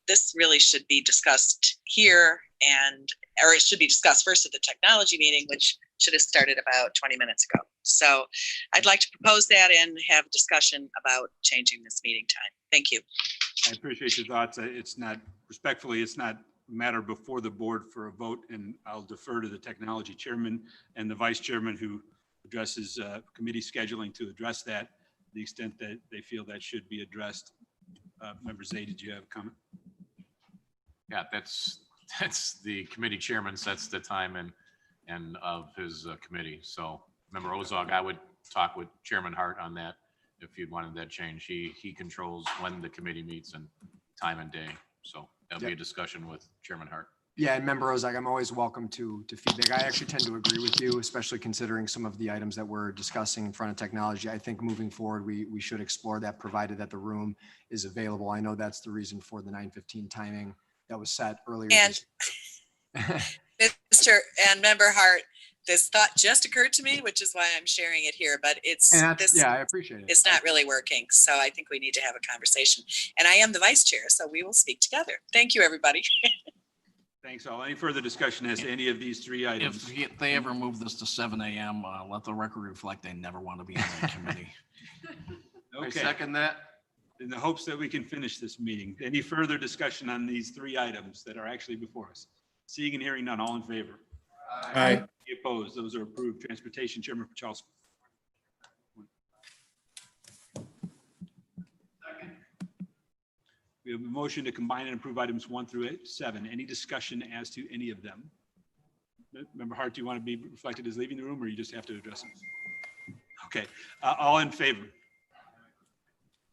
this really should be discussed here, or it should be discussed first at the technology meeting, which should have started about 20 minutes ago. So I'd like to propose that and have a discussion about changing this meeting time. Thank you. I appreciate your thoughts. It's not, respectfully, it's not a matter before the board for a vote, and I'll defer to the technology chairman and the vice chairman who addresses committee scheduling to address that, to the extent that they feel that should be addressed. Member Zay, did you have a comment? Yeah, that's the committee chairman sets the time and of his committee. So Member Ozog, I would talk with Chairman Hart on that if you'd wanted that change. He controls when the committee meets and time and day. So that'll be a discussion with Chairman Hart. Yeah, and Member Ozak, I'm always welcome to feedback. I actually tend to agree with you, especially considering some of the items that we're discussing in front of technology. I think moving forward, we should explore that, provided that the room is available. I know that's the reason for the 9:15 timing that was set earlier. And Mr. and Member Hart, this thought just occurred to me, which is why I'm sharing it here, but Yeah, I appreciate it. It's not really working. So I think we need to have a conversation. And I am the vice chair, so we will speak together. Thank you, everybody. Thanks all. Any further discussion as to any of these three items? If they ever move this to 7 a.m., let the record reflect they never want to be on that committee. Okay. I second that. In the hopes that we can finish this meeting. Any further discussion on these three items that are actually before us? Seeing and hearing none, all in favor? Aye. Any opposed? Those are approved. Transportation, Chairman Pachowski. We have a motion to combine and approve items 1 through 7. Any discussion as to any of them? Member Hart, do you want to be reflected as leaving the room, or you just have to address them? Okay, all in favor?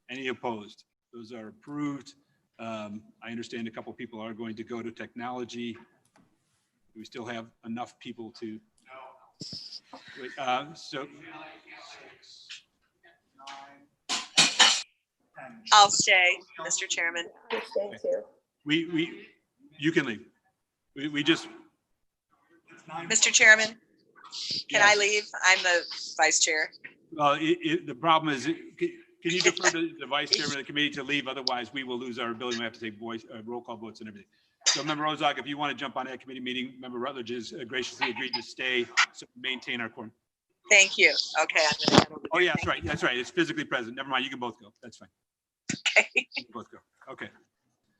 Any opposed? Those are approved. I understand a couple of people are going to go to technology. Do we still have enough people to? No. So. I'll stay, Mr. Chairman. You can leave. We just. Mr. Chairman, can I leave? I'm the vice chair. Well, the problem is, can you defer to the vice chairman of the committee to leave? Otherwise, we will lose our ability. We have to take roll call votes and everything. So Member Ozog, if you want to jump on that committee meeting, Member Rutledge has graciously agreed to stay, so maintain our quorum. Thank you. Okay. I'm gonna head over Oh, there. yeah, that's right. That's right. It's physically present. Never mind. You can both go. That's fine. Okay. You can both go. Okay.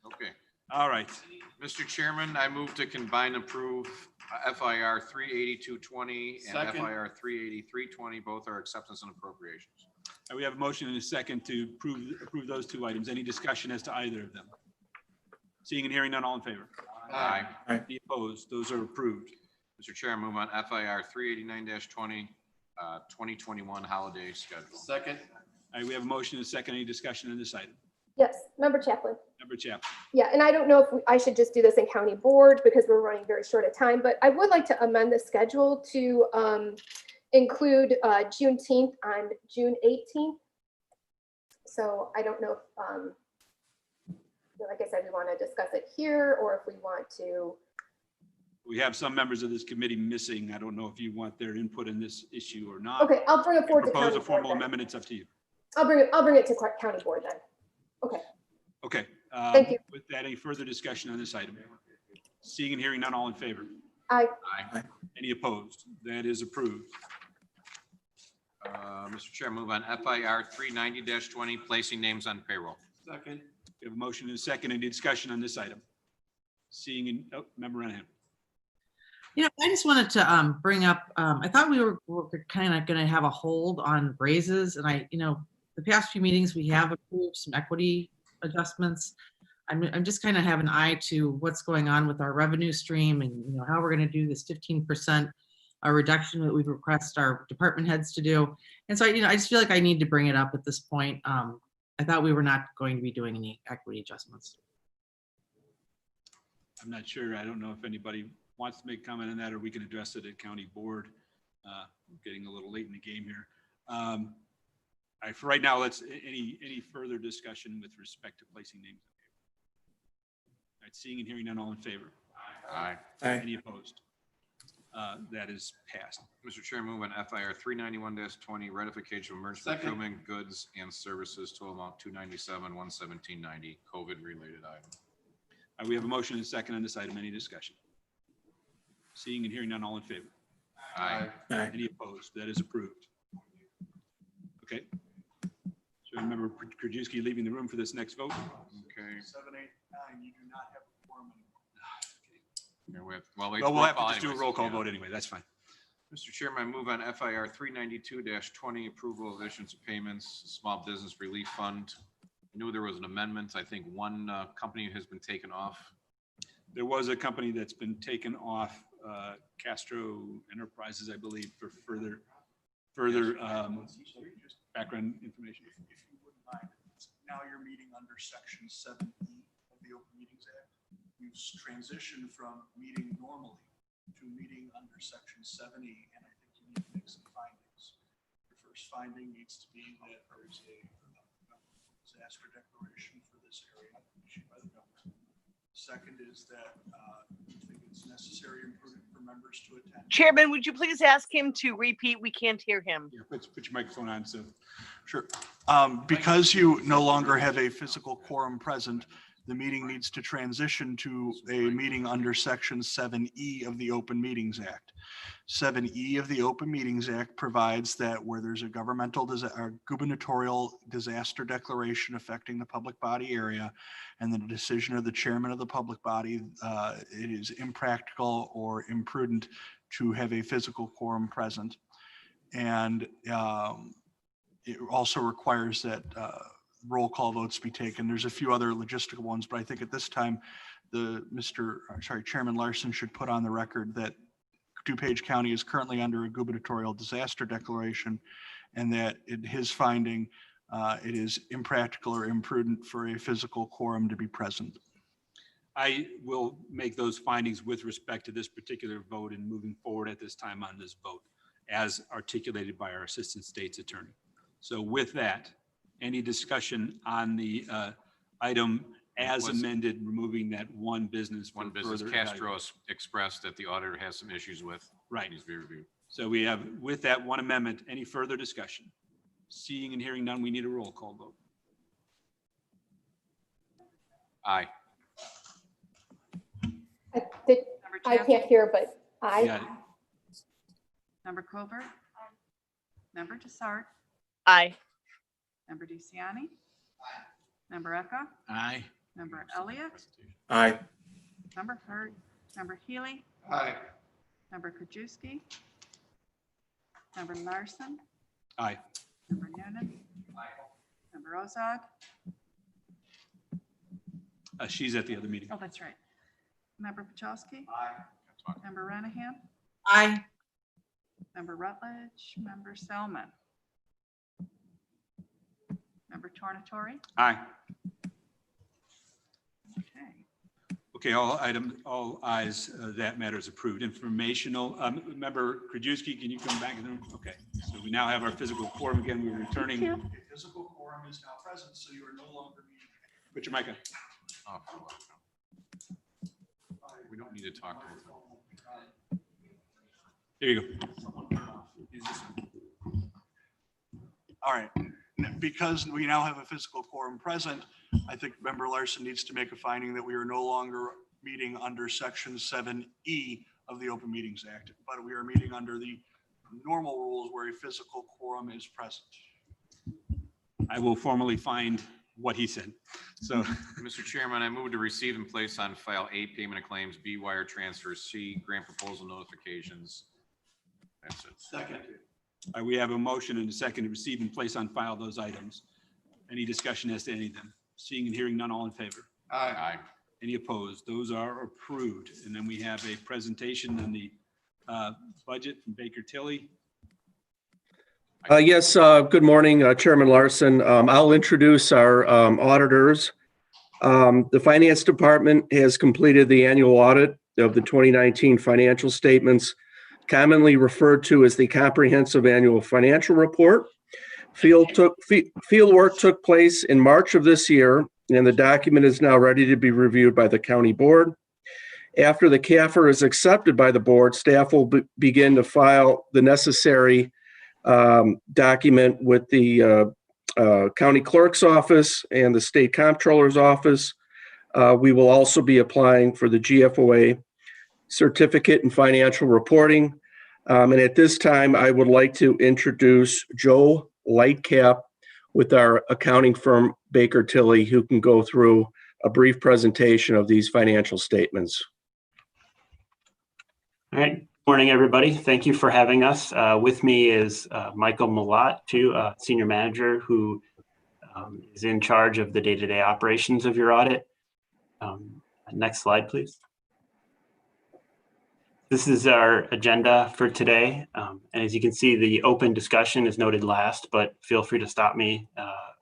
Okay. All right. Mr. Chairman, I move to combine approve FIR 38220 and Second. FIR 38320. Both are acceptance and appropriations. We have a motion and a second to approve those two items. Any discussion as to either of them? Seeing and hearing none, all in favor? Aye. Any opposed? Those are approved. Mr. Chair, I move on FIR 389-20, 2021 holiday schedule. Second. All right, we have a motion and a second. Any discussion on this item? Yes, Member Chaplin. Member Chap. Yeah, and I don't know if I should just do this in county board because we're running very short of time, but I would like to amend the schedule to include Juneteenth on June 18th. So I don't know if, like I said, we want to discuss it here or if we want to. We have some members of this committee missing. I don't know if you want their input in this issue or not. Okay, I'll bring it forward to Propose county a formal board then. amendment. It's up to you. I'll bring it to county board then. Okay. Okay. Thank you. With that, any further discussion on this item? Seeing and hearing none, all in favor? Aye. Aye. Any opposed? That is approved. Mr. Chair, move on FIR 390-20, placing names on payroll. Second. We have a motion and a second. Any discussion on this item? Seeing and, Member Renahan. I just wanted to bring up, I thought we were kind of going to have a hold on raises, and the past few meetings, we have approved some equity adjustments. I'm just kind of have an eye to what's going on with our revenue stream and, how we're going to do this 15% reduction that we've requested our department heads to do. And so, I just feel like I need to bring it up at this point. I thought we were not going to be doing any equity adjustments. I'm not sure. I don't know if anybody wants to make a comment on that, or we can address it at county board. Getting a little late in the game here. All right, for right now, let's any further discussion with respect to placing names. All right, seeing and hearing none, all in favor? Aye. Any opposed? That is passed. Mr. Chair, move on FIR 391-20, ratification of emergency Second. procurement goods and services, total amount 297-117.90, COVID-related item. All right, we have a motion and a second on this item. Any discussion? Seeing and hearing none, all in favor? Aye. Any opposed? That is approved. Okay. So remember Krajewski leaving the room for this next vote. Okay. 7, 8, 9, you do not have a quorum anymore. Well, we'll have to just do a roll call vote anyway. That's fine. Mr. Chairman, I move on FIR 392-20, approval of issuance of payments, Small Business Relief Fund. I knew there was an amendment. I think one company has been taken off. There was a company that's been taken off, Castro Enterprises, I believe, for further background information. If you wouldn't mind, now you're meeting under section 7E of the Open Meetings Act. You've transitioned from meeting normally to meeting under section 7E, and I think you need to make some findings. Your first finding needs to be that there's a disaster declaration for this area issued by the governor. Second is that you think it's necessary and prudent for members to attend. Chairman, would you please ask him to repeat? We can't hear him. Yeah, put your microphone on. So, sure. Because you no longer have a physical quorum present, the meeting needs to transition to a meeting under section 7E of the Open Meetings Act. 7E of the Open Meetings Act provides that where there's a gubernatorial disaster declaration affecting the public body area and the decision of the chairman of the public body, it is impractical or imprudent to have a physical quorum present. And it also requires that roll call votes be taken. There's a few other logistical ones, but I think at this time, Chairman Larson should put on the record that DuPage County is currently under a gubernatorial disaster declaration, and that in his finding, it is impractical or imprudent for a physical quorum to be present. I will make those findings with respect to this particular vote and moving forward at this time on this vote, as articulated by our Assistant State's Attorney. So with that, any discussion on the item as amended, removing that one business? One business, Castro expressed that the auditor has some issues with. Right. Needs to be reviewed. So we have, with that one amendment, any further discussion? Seeing and hearing none, we need a roll call vote. Aye. I can't hear, but Got it. Member Colbert? Member Desart? Aye. Member DeCiani? Member Eka? Aye. Member Elliott, Aye. Member Hurt, Member Healy, Aye. Member Krajewski, Member Larson, Aye. Member Noonan, Member Ozog. She's at the other meeting. Oh, that's right. Member Pachowski. Member Ranahan, Aye. Member Rutledge, Member Selman. Member Tornatori. Aye. Okay. Okay, all ayes, that matter is approved. Informational, Member Krajewski, can you come back in the room? Okay, so we now have our physical quorum again. We're returning. Physical quorum is now present, so you are no longer meeting. Put your mic on. Oh, we don't need to talk to them. There you go. All right, because we now have a physical quorum present, I think Member Larson needs to make a finding that we are no longer meeting under Section 7E of the Open Meetings Act, but we are meeting under the normal rules where a physical quorum is present. I will formally find what he said. So, Mr. Chairman, I move to receive and place on file A, payment of claims, B, wire transfers, C, grant proposal notifications. That's it. Second. we have a motion and a second to receive and place on file those items. Any discussion as to any of them? Seeing and hearing none, all in favor? Aye. Any opposed? Those are approved. And then we have a presentation on the budget from Baker Tilly. Yes, good morning, Chairman Larson. I'll introduce our auditors. The Finance Department has completed the annual audit of the 2019 financial statements, commonly referred to as the Comprehensive Annual Financial Report. Field work took place in March of this year, and the document is now ready to be reviewed by the county board. After the CAFR is accepted by the board, staff will begin to file the necessary document with the county clerk's office and the state comptroller's office. We will also be applying for the GFOA certificate in financial reporting. And at this time, I would like to introduce Joe Lightcap with our accounting firm Baker Tilly, who can go through a brief presentation of these financial statements. All right. Morning, everybody. Thank you for having us. With me is Michael Malott, Senior Manager, who is in charge of the day-to-day operations of your audit. Next slide, please. This is our agenda for today. And as you can see, the open discussion is noted last, but feel free to stop me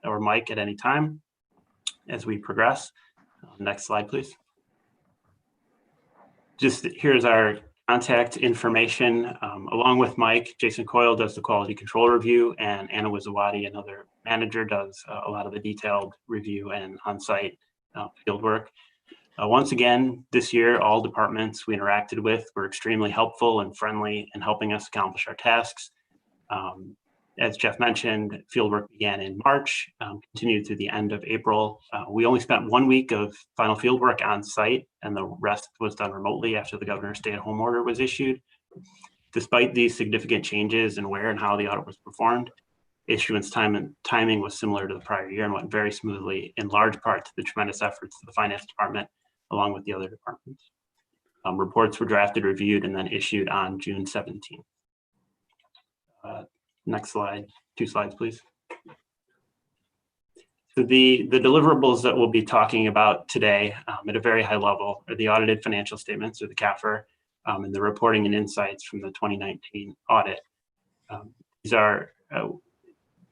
or Mike at any time as we progress. Next slide, please. Just here's our contact information. Along with Mike, Jason Coyle does the quality control review, and Anna Wizawati, another manager, does a lot of the detailed review and on-site field work. Once again, this year, all departments we interacted with were extremely helpful and friendly in helping us accomplish our tasks. As Jeff mentioned, fieldwork began in March, continued through the end of April. We only spent 1 week of final fieldwork on site, and the rest was done remotely after the governor's stay-at-home order was issued. Despite these significant changes in where and how the audit was performed, issuance time and timing was similar to the prior year and went very smoothly, in large part to the tremendous efforts of the finance department, along with the other departments. Reports were drafted, reviewed, and then issued on June 17th. Next slide, 2 slides, please. So the deliverables that we'll be talking about today at a very high level are the audited financial statements, or the CAFR, and the reporting and insights from the 2019 audit.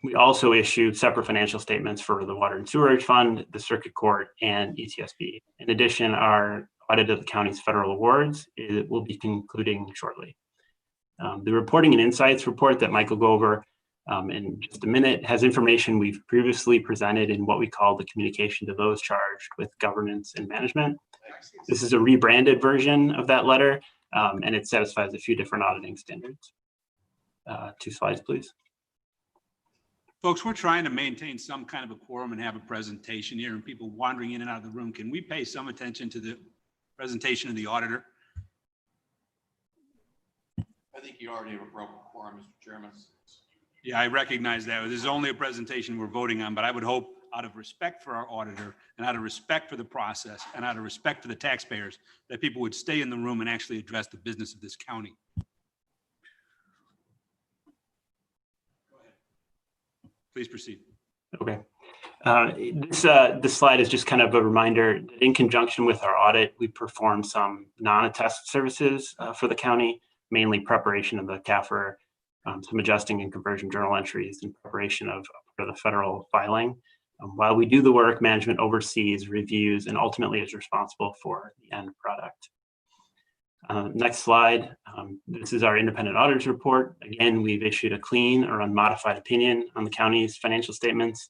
We also issued separate financial statements for the Water and Sewerage Fund, the Circuit Court, and ETSB. In addition, our audit of the county's federal awards will be concluding shortly. The reporting and insights report that Mike will go over in just a minute has information we've previously presented in what we call the communication to those charged with governance and management. This is a rebranded version of that letter, and it satisfies a few different auditing standards. 2 slides, please. Folks, we're trying to maintain some kind of a quorum and have a presentation here and people wandering in and out of the room. Can we pay some attention to the presentation of the auditor? I think you already broke a quorum, Mr. Chairman. Yeah, I recognize that. This is only a presentation we're voting on, but I would hope out of respect for our auditor and out of respect for the process and out of respect for the taxpayers, that people would stay in the room and actually address the business of this county. Go ahead. Please proceed. Okay. This slide is just kind of a reminder that in conjunction with our audit, we perform some non-attest services for the county, mainly preparation of the CAFR, some adjusting and conversion journal entries in preparation for the federal filing. While we do the work, management oversees, reviews, and ultimately is responsible for the end product. Next slide. This is our independent auditor's report. Again, we've issued a clean or unmodified opinion on the county's financial statements.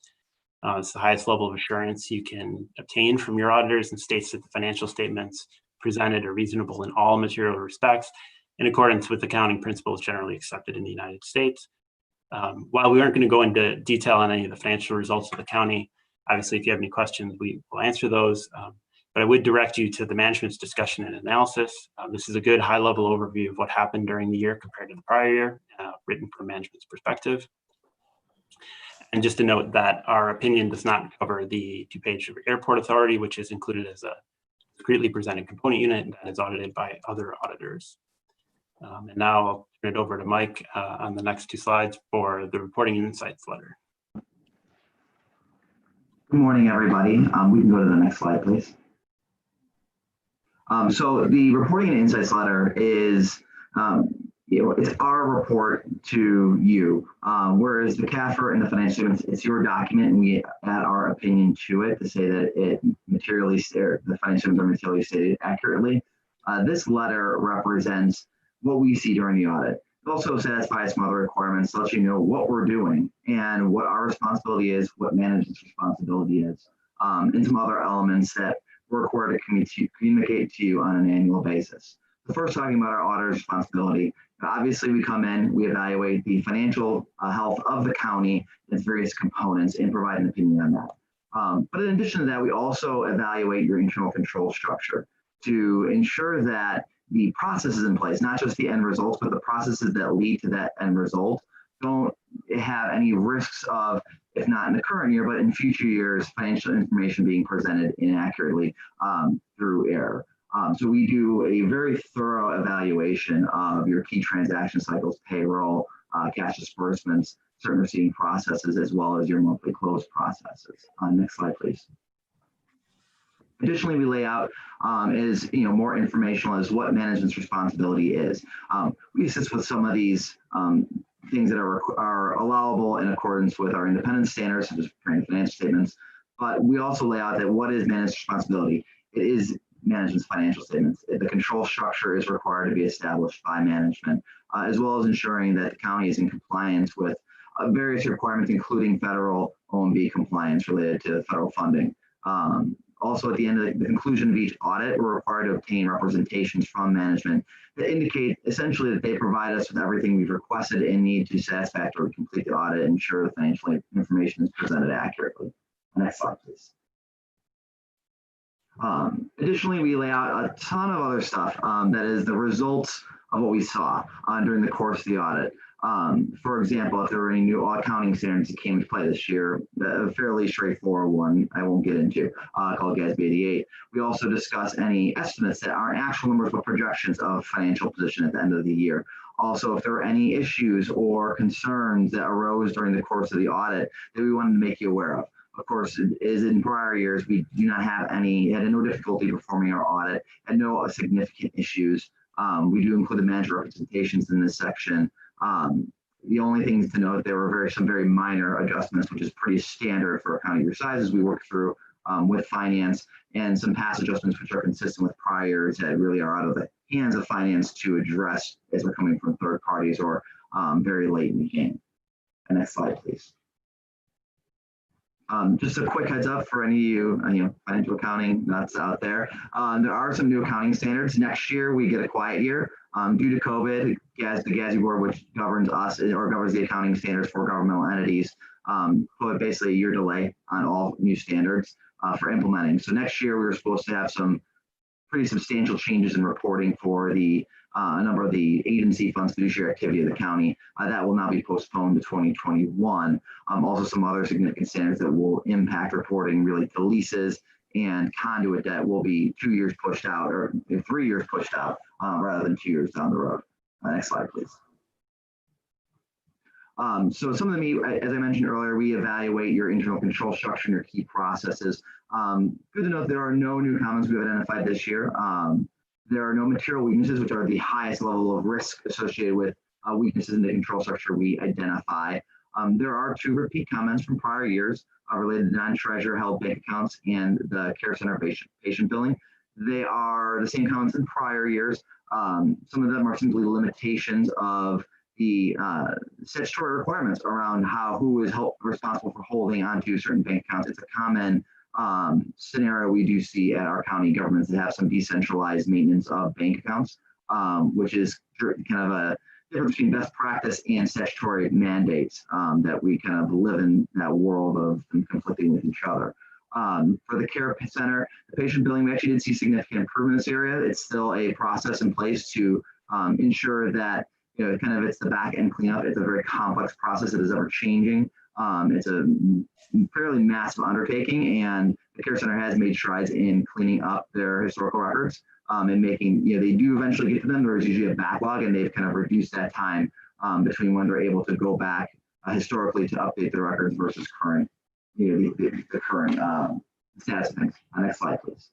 It's the highest level of assurance you can obtain from your auditors and states that the financial statements presented are reasonable in all material respects in accordance with accounting principles generally accepted in the United States. While we aren't going to go into detail on any of the financial results of the county, obviously, if you have any questions, we will answer those. But I would direct you to the management's discussion and analysis. This is a good high-level overview of what happened during the year compared to the prior year, written from management's perspective. And just to note that our opinion does not cover the DuPage Airport Authority, which is included as a discretely presented component unit that is audited by other auditors. And now I'll turn it over to Mike on the next two slides for the reporting and insights letter. Good morning, everybody. We can go to the next slide, please. So the reporting and insights letter is, it's our report to you, whereas the CAFR and the financial statements, it's your document, and we add our opinion to it to say that it materially, the financial statements are materially stated accurately. This letter represents what we see during the audit. It also satisfies some other requirements, lets you know what we're doing and what our responsibility is, what management's responsibility is, and some other elements that we're required to communicate to you on an annual basis. So first, talking about our auditor's responsibility. Obviously, we come in, we evaluate the financial health of the county, its various components, and provide an opinion on that. But in addition to that, we also evaluate your internal control structure to ensure that the processes in place, not just the end results, but the processes that lead to that end result, don't have any risks of, if not in the current year, but in future years, financial information being presented inaccurately through error. So we do a very thorough evaluation of your key transaction cycles, payroll, cash disbursements, certain receiving processes, as well as your monthly close processes. Next slide, please. Additionally, we lay out is more informational as what management's responsibility is. We assist with some of these things that are allowable in accordance with our independence standards, such as preparing financial statements. But we also lay out that what is management's responsibility? It is management's financial statements. The control structure is required to be established by management, as well as ensuring that the county is in compliance with various requirements, including federal OMB compliance related to federal funding. Also, at the end of the conclusion of each audit, we're required to obtain representations from management that indicate essentially that they provide us with everything we've requested and need to satisfactorily complete the audit and ensure the financial information is presented accurately. Next slide, please. Additionally, we lay out a ton of other stuff that is the results of what we saw during the course of the audit. For example, if there were any new accounting standards that came into play this year, a fairly straightforward one I won't get into, called GASB 88. We also discuss any estimates that aren't actual numbers but projections of financial position at the end of the year. Also, if there were any issues or concerns that arose during the course of the audit that we wanted to make you aware of. Of course, as in prior years, we do not have had no difficulty performing our audit and no significant issues. We do include the manager representations in this section. The only things to note, there were some very minor adjustments, which is pretty standard for a county your size as we work through with finance, and some past adjustments which are consistent with prior years that really are out of the hands of finance to address as we're coming from third parties or very late in the game. And next slide, please. Just a quick heads up for any of you, financial accounting nuts out there. There are some new accounting standards. Next year, we get a quiet year. Due to COVID, the GASB board, which governs us or governs the accounting standards for governmental entities, put basically a year delay on all new standards for implementing. So next year, we were supposed to have some pretty substantial changes in reporting for the a number of the agency funds fiduciary activity of the county. That will now be postponed to 2021. Also, some other significant standards that will impact reporting really to leases and conduit debt will be 2 years pushed out, or 3 years pushed out, rather than 2 years down the road. Next slide, please. So some of the, as I mentioned earlier, we evaluate your internal control structure and your key processes. Good to note there are no new comments we've identified this year. There are no material weaknesses, which are the highest level of risk associated with weaknesses in the control structure we identify. There are 2 repeat comments from prior years related to non-treasurer held bank accounts and the care center patient billing. They are the same comments in prior years. Some of them are simply limitations of the statutory requirements around who is responsible for holding onto certain bank accounts. It's a common scenario we do see at our county governments that have some decentralized maintenance of bank accounts, which is kind of a difference between best practice and statutory mandates that we kind of live in that world of them conflicting with each other. For the care center, the patient billing, we actually did see significant improvement in this area. It's still a process in place to ensure that it's the back end cleanup. It's a very complex process that is ever changing. It's a fairly massive undertaking, and the care center has made strides in cleaning up their historical records and making, they do eventually get to them. There's usually a backlog, and they've kind of reduced that time between when they're able to go back historically to update their records versus current, the current status of things. Next slide, please.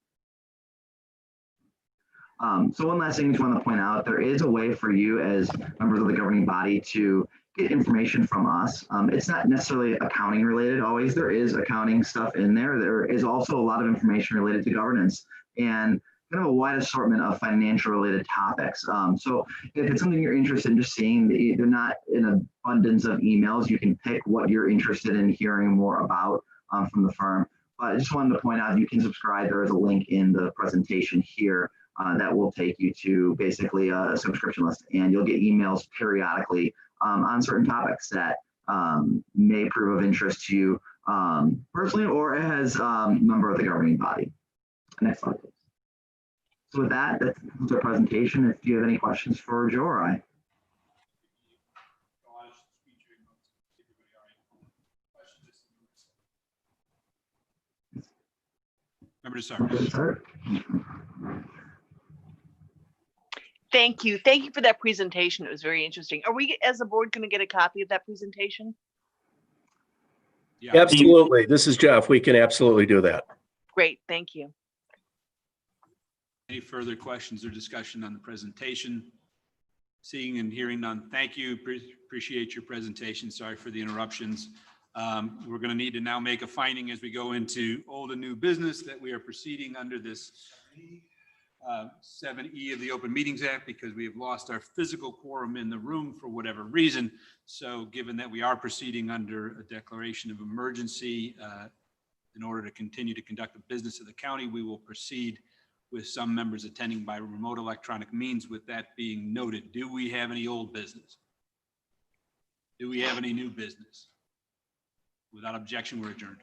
So one last thing I just want to point out, there is a way for you as members of the governing body to get information from us. It's not necessarily accounting related always. There is accounting stuff in there. There is also a lot of information related to governance and kind of a wide assortment of financial related topics. So if it's something you're interested in just seeing, they're not in abundance of emails. You can pick what you're interested in hearing more about from the firm. But I just wanted to point out, you can subscribe. There is a link in the presentation here that will take you to basically a subscription list, and you'll get emails periodically on certain topics that may prove of interest to you personally or as a member of the governing body. Next slide, please. So with that, that's our presentation. If you have any questions for Joe or I. Member Sarver. Thank you. Thank you for that presentation. It was very interesting. Are we, as a board, going to get a copy of that presentation? Yeah. Absolutely. This is Jeff. We can absolutely do that. Great. Thank you. Any further questions or discussion on the presentation? Seeing and hearing none, thank you. Appreciate your presentation. Sorry for the interruptions. We're going to need to now make a finding as we go into old and new business that we are proceeding under this 7E of the Open Meetings Act because we have lost our physical quorum in the room for whatever reason. So given that we are proceeding under a declaration of emergency in order to continue to conduct the business of the county, we will proceed with some members attending by remote electronic means. With that being noted, do we have any old business? Do we have any new business? Without objection, we're adjourned.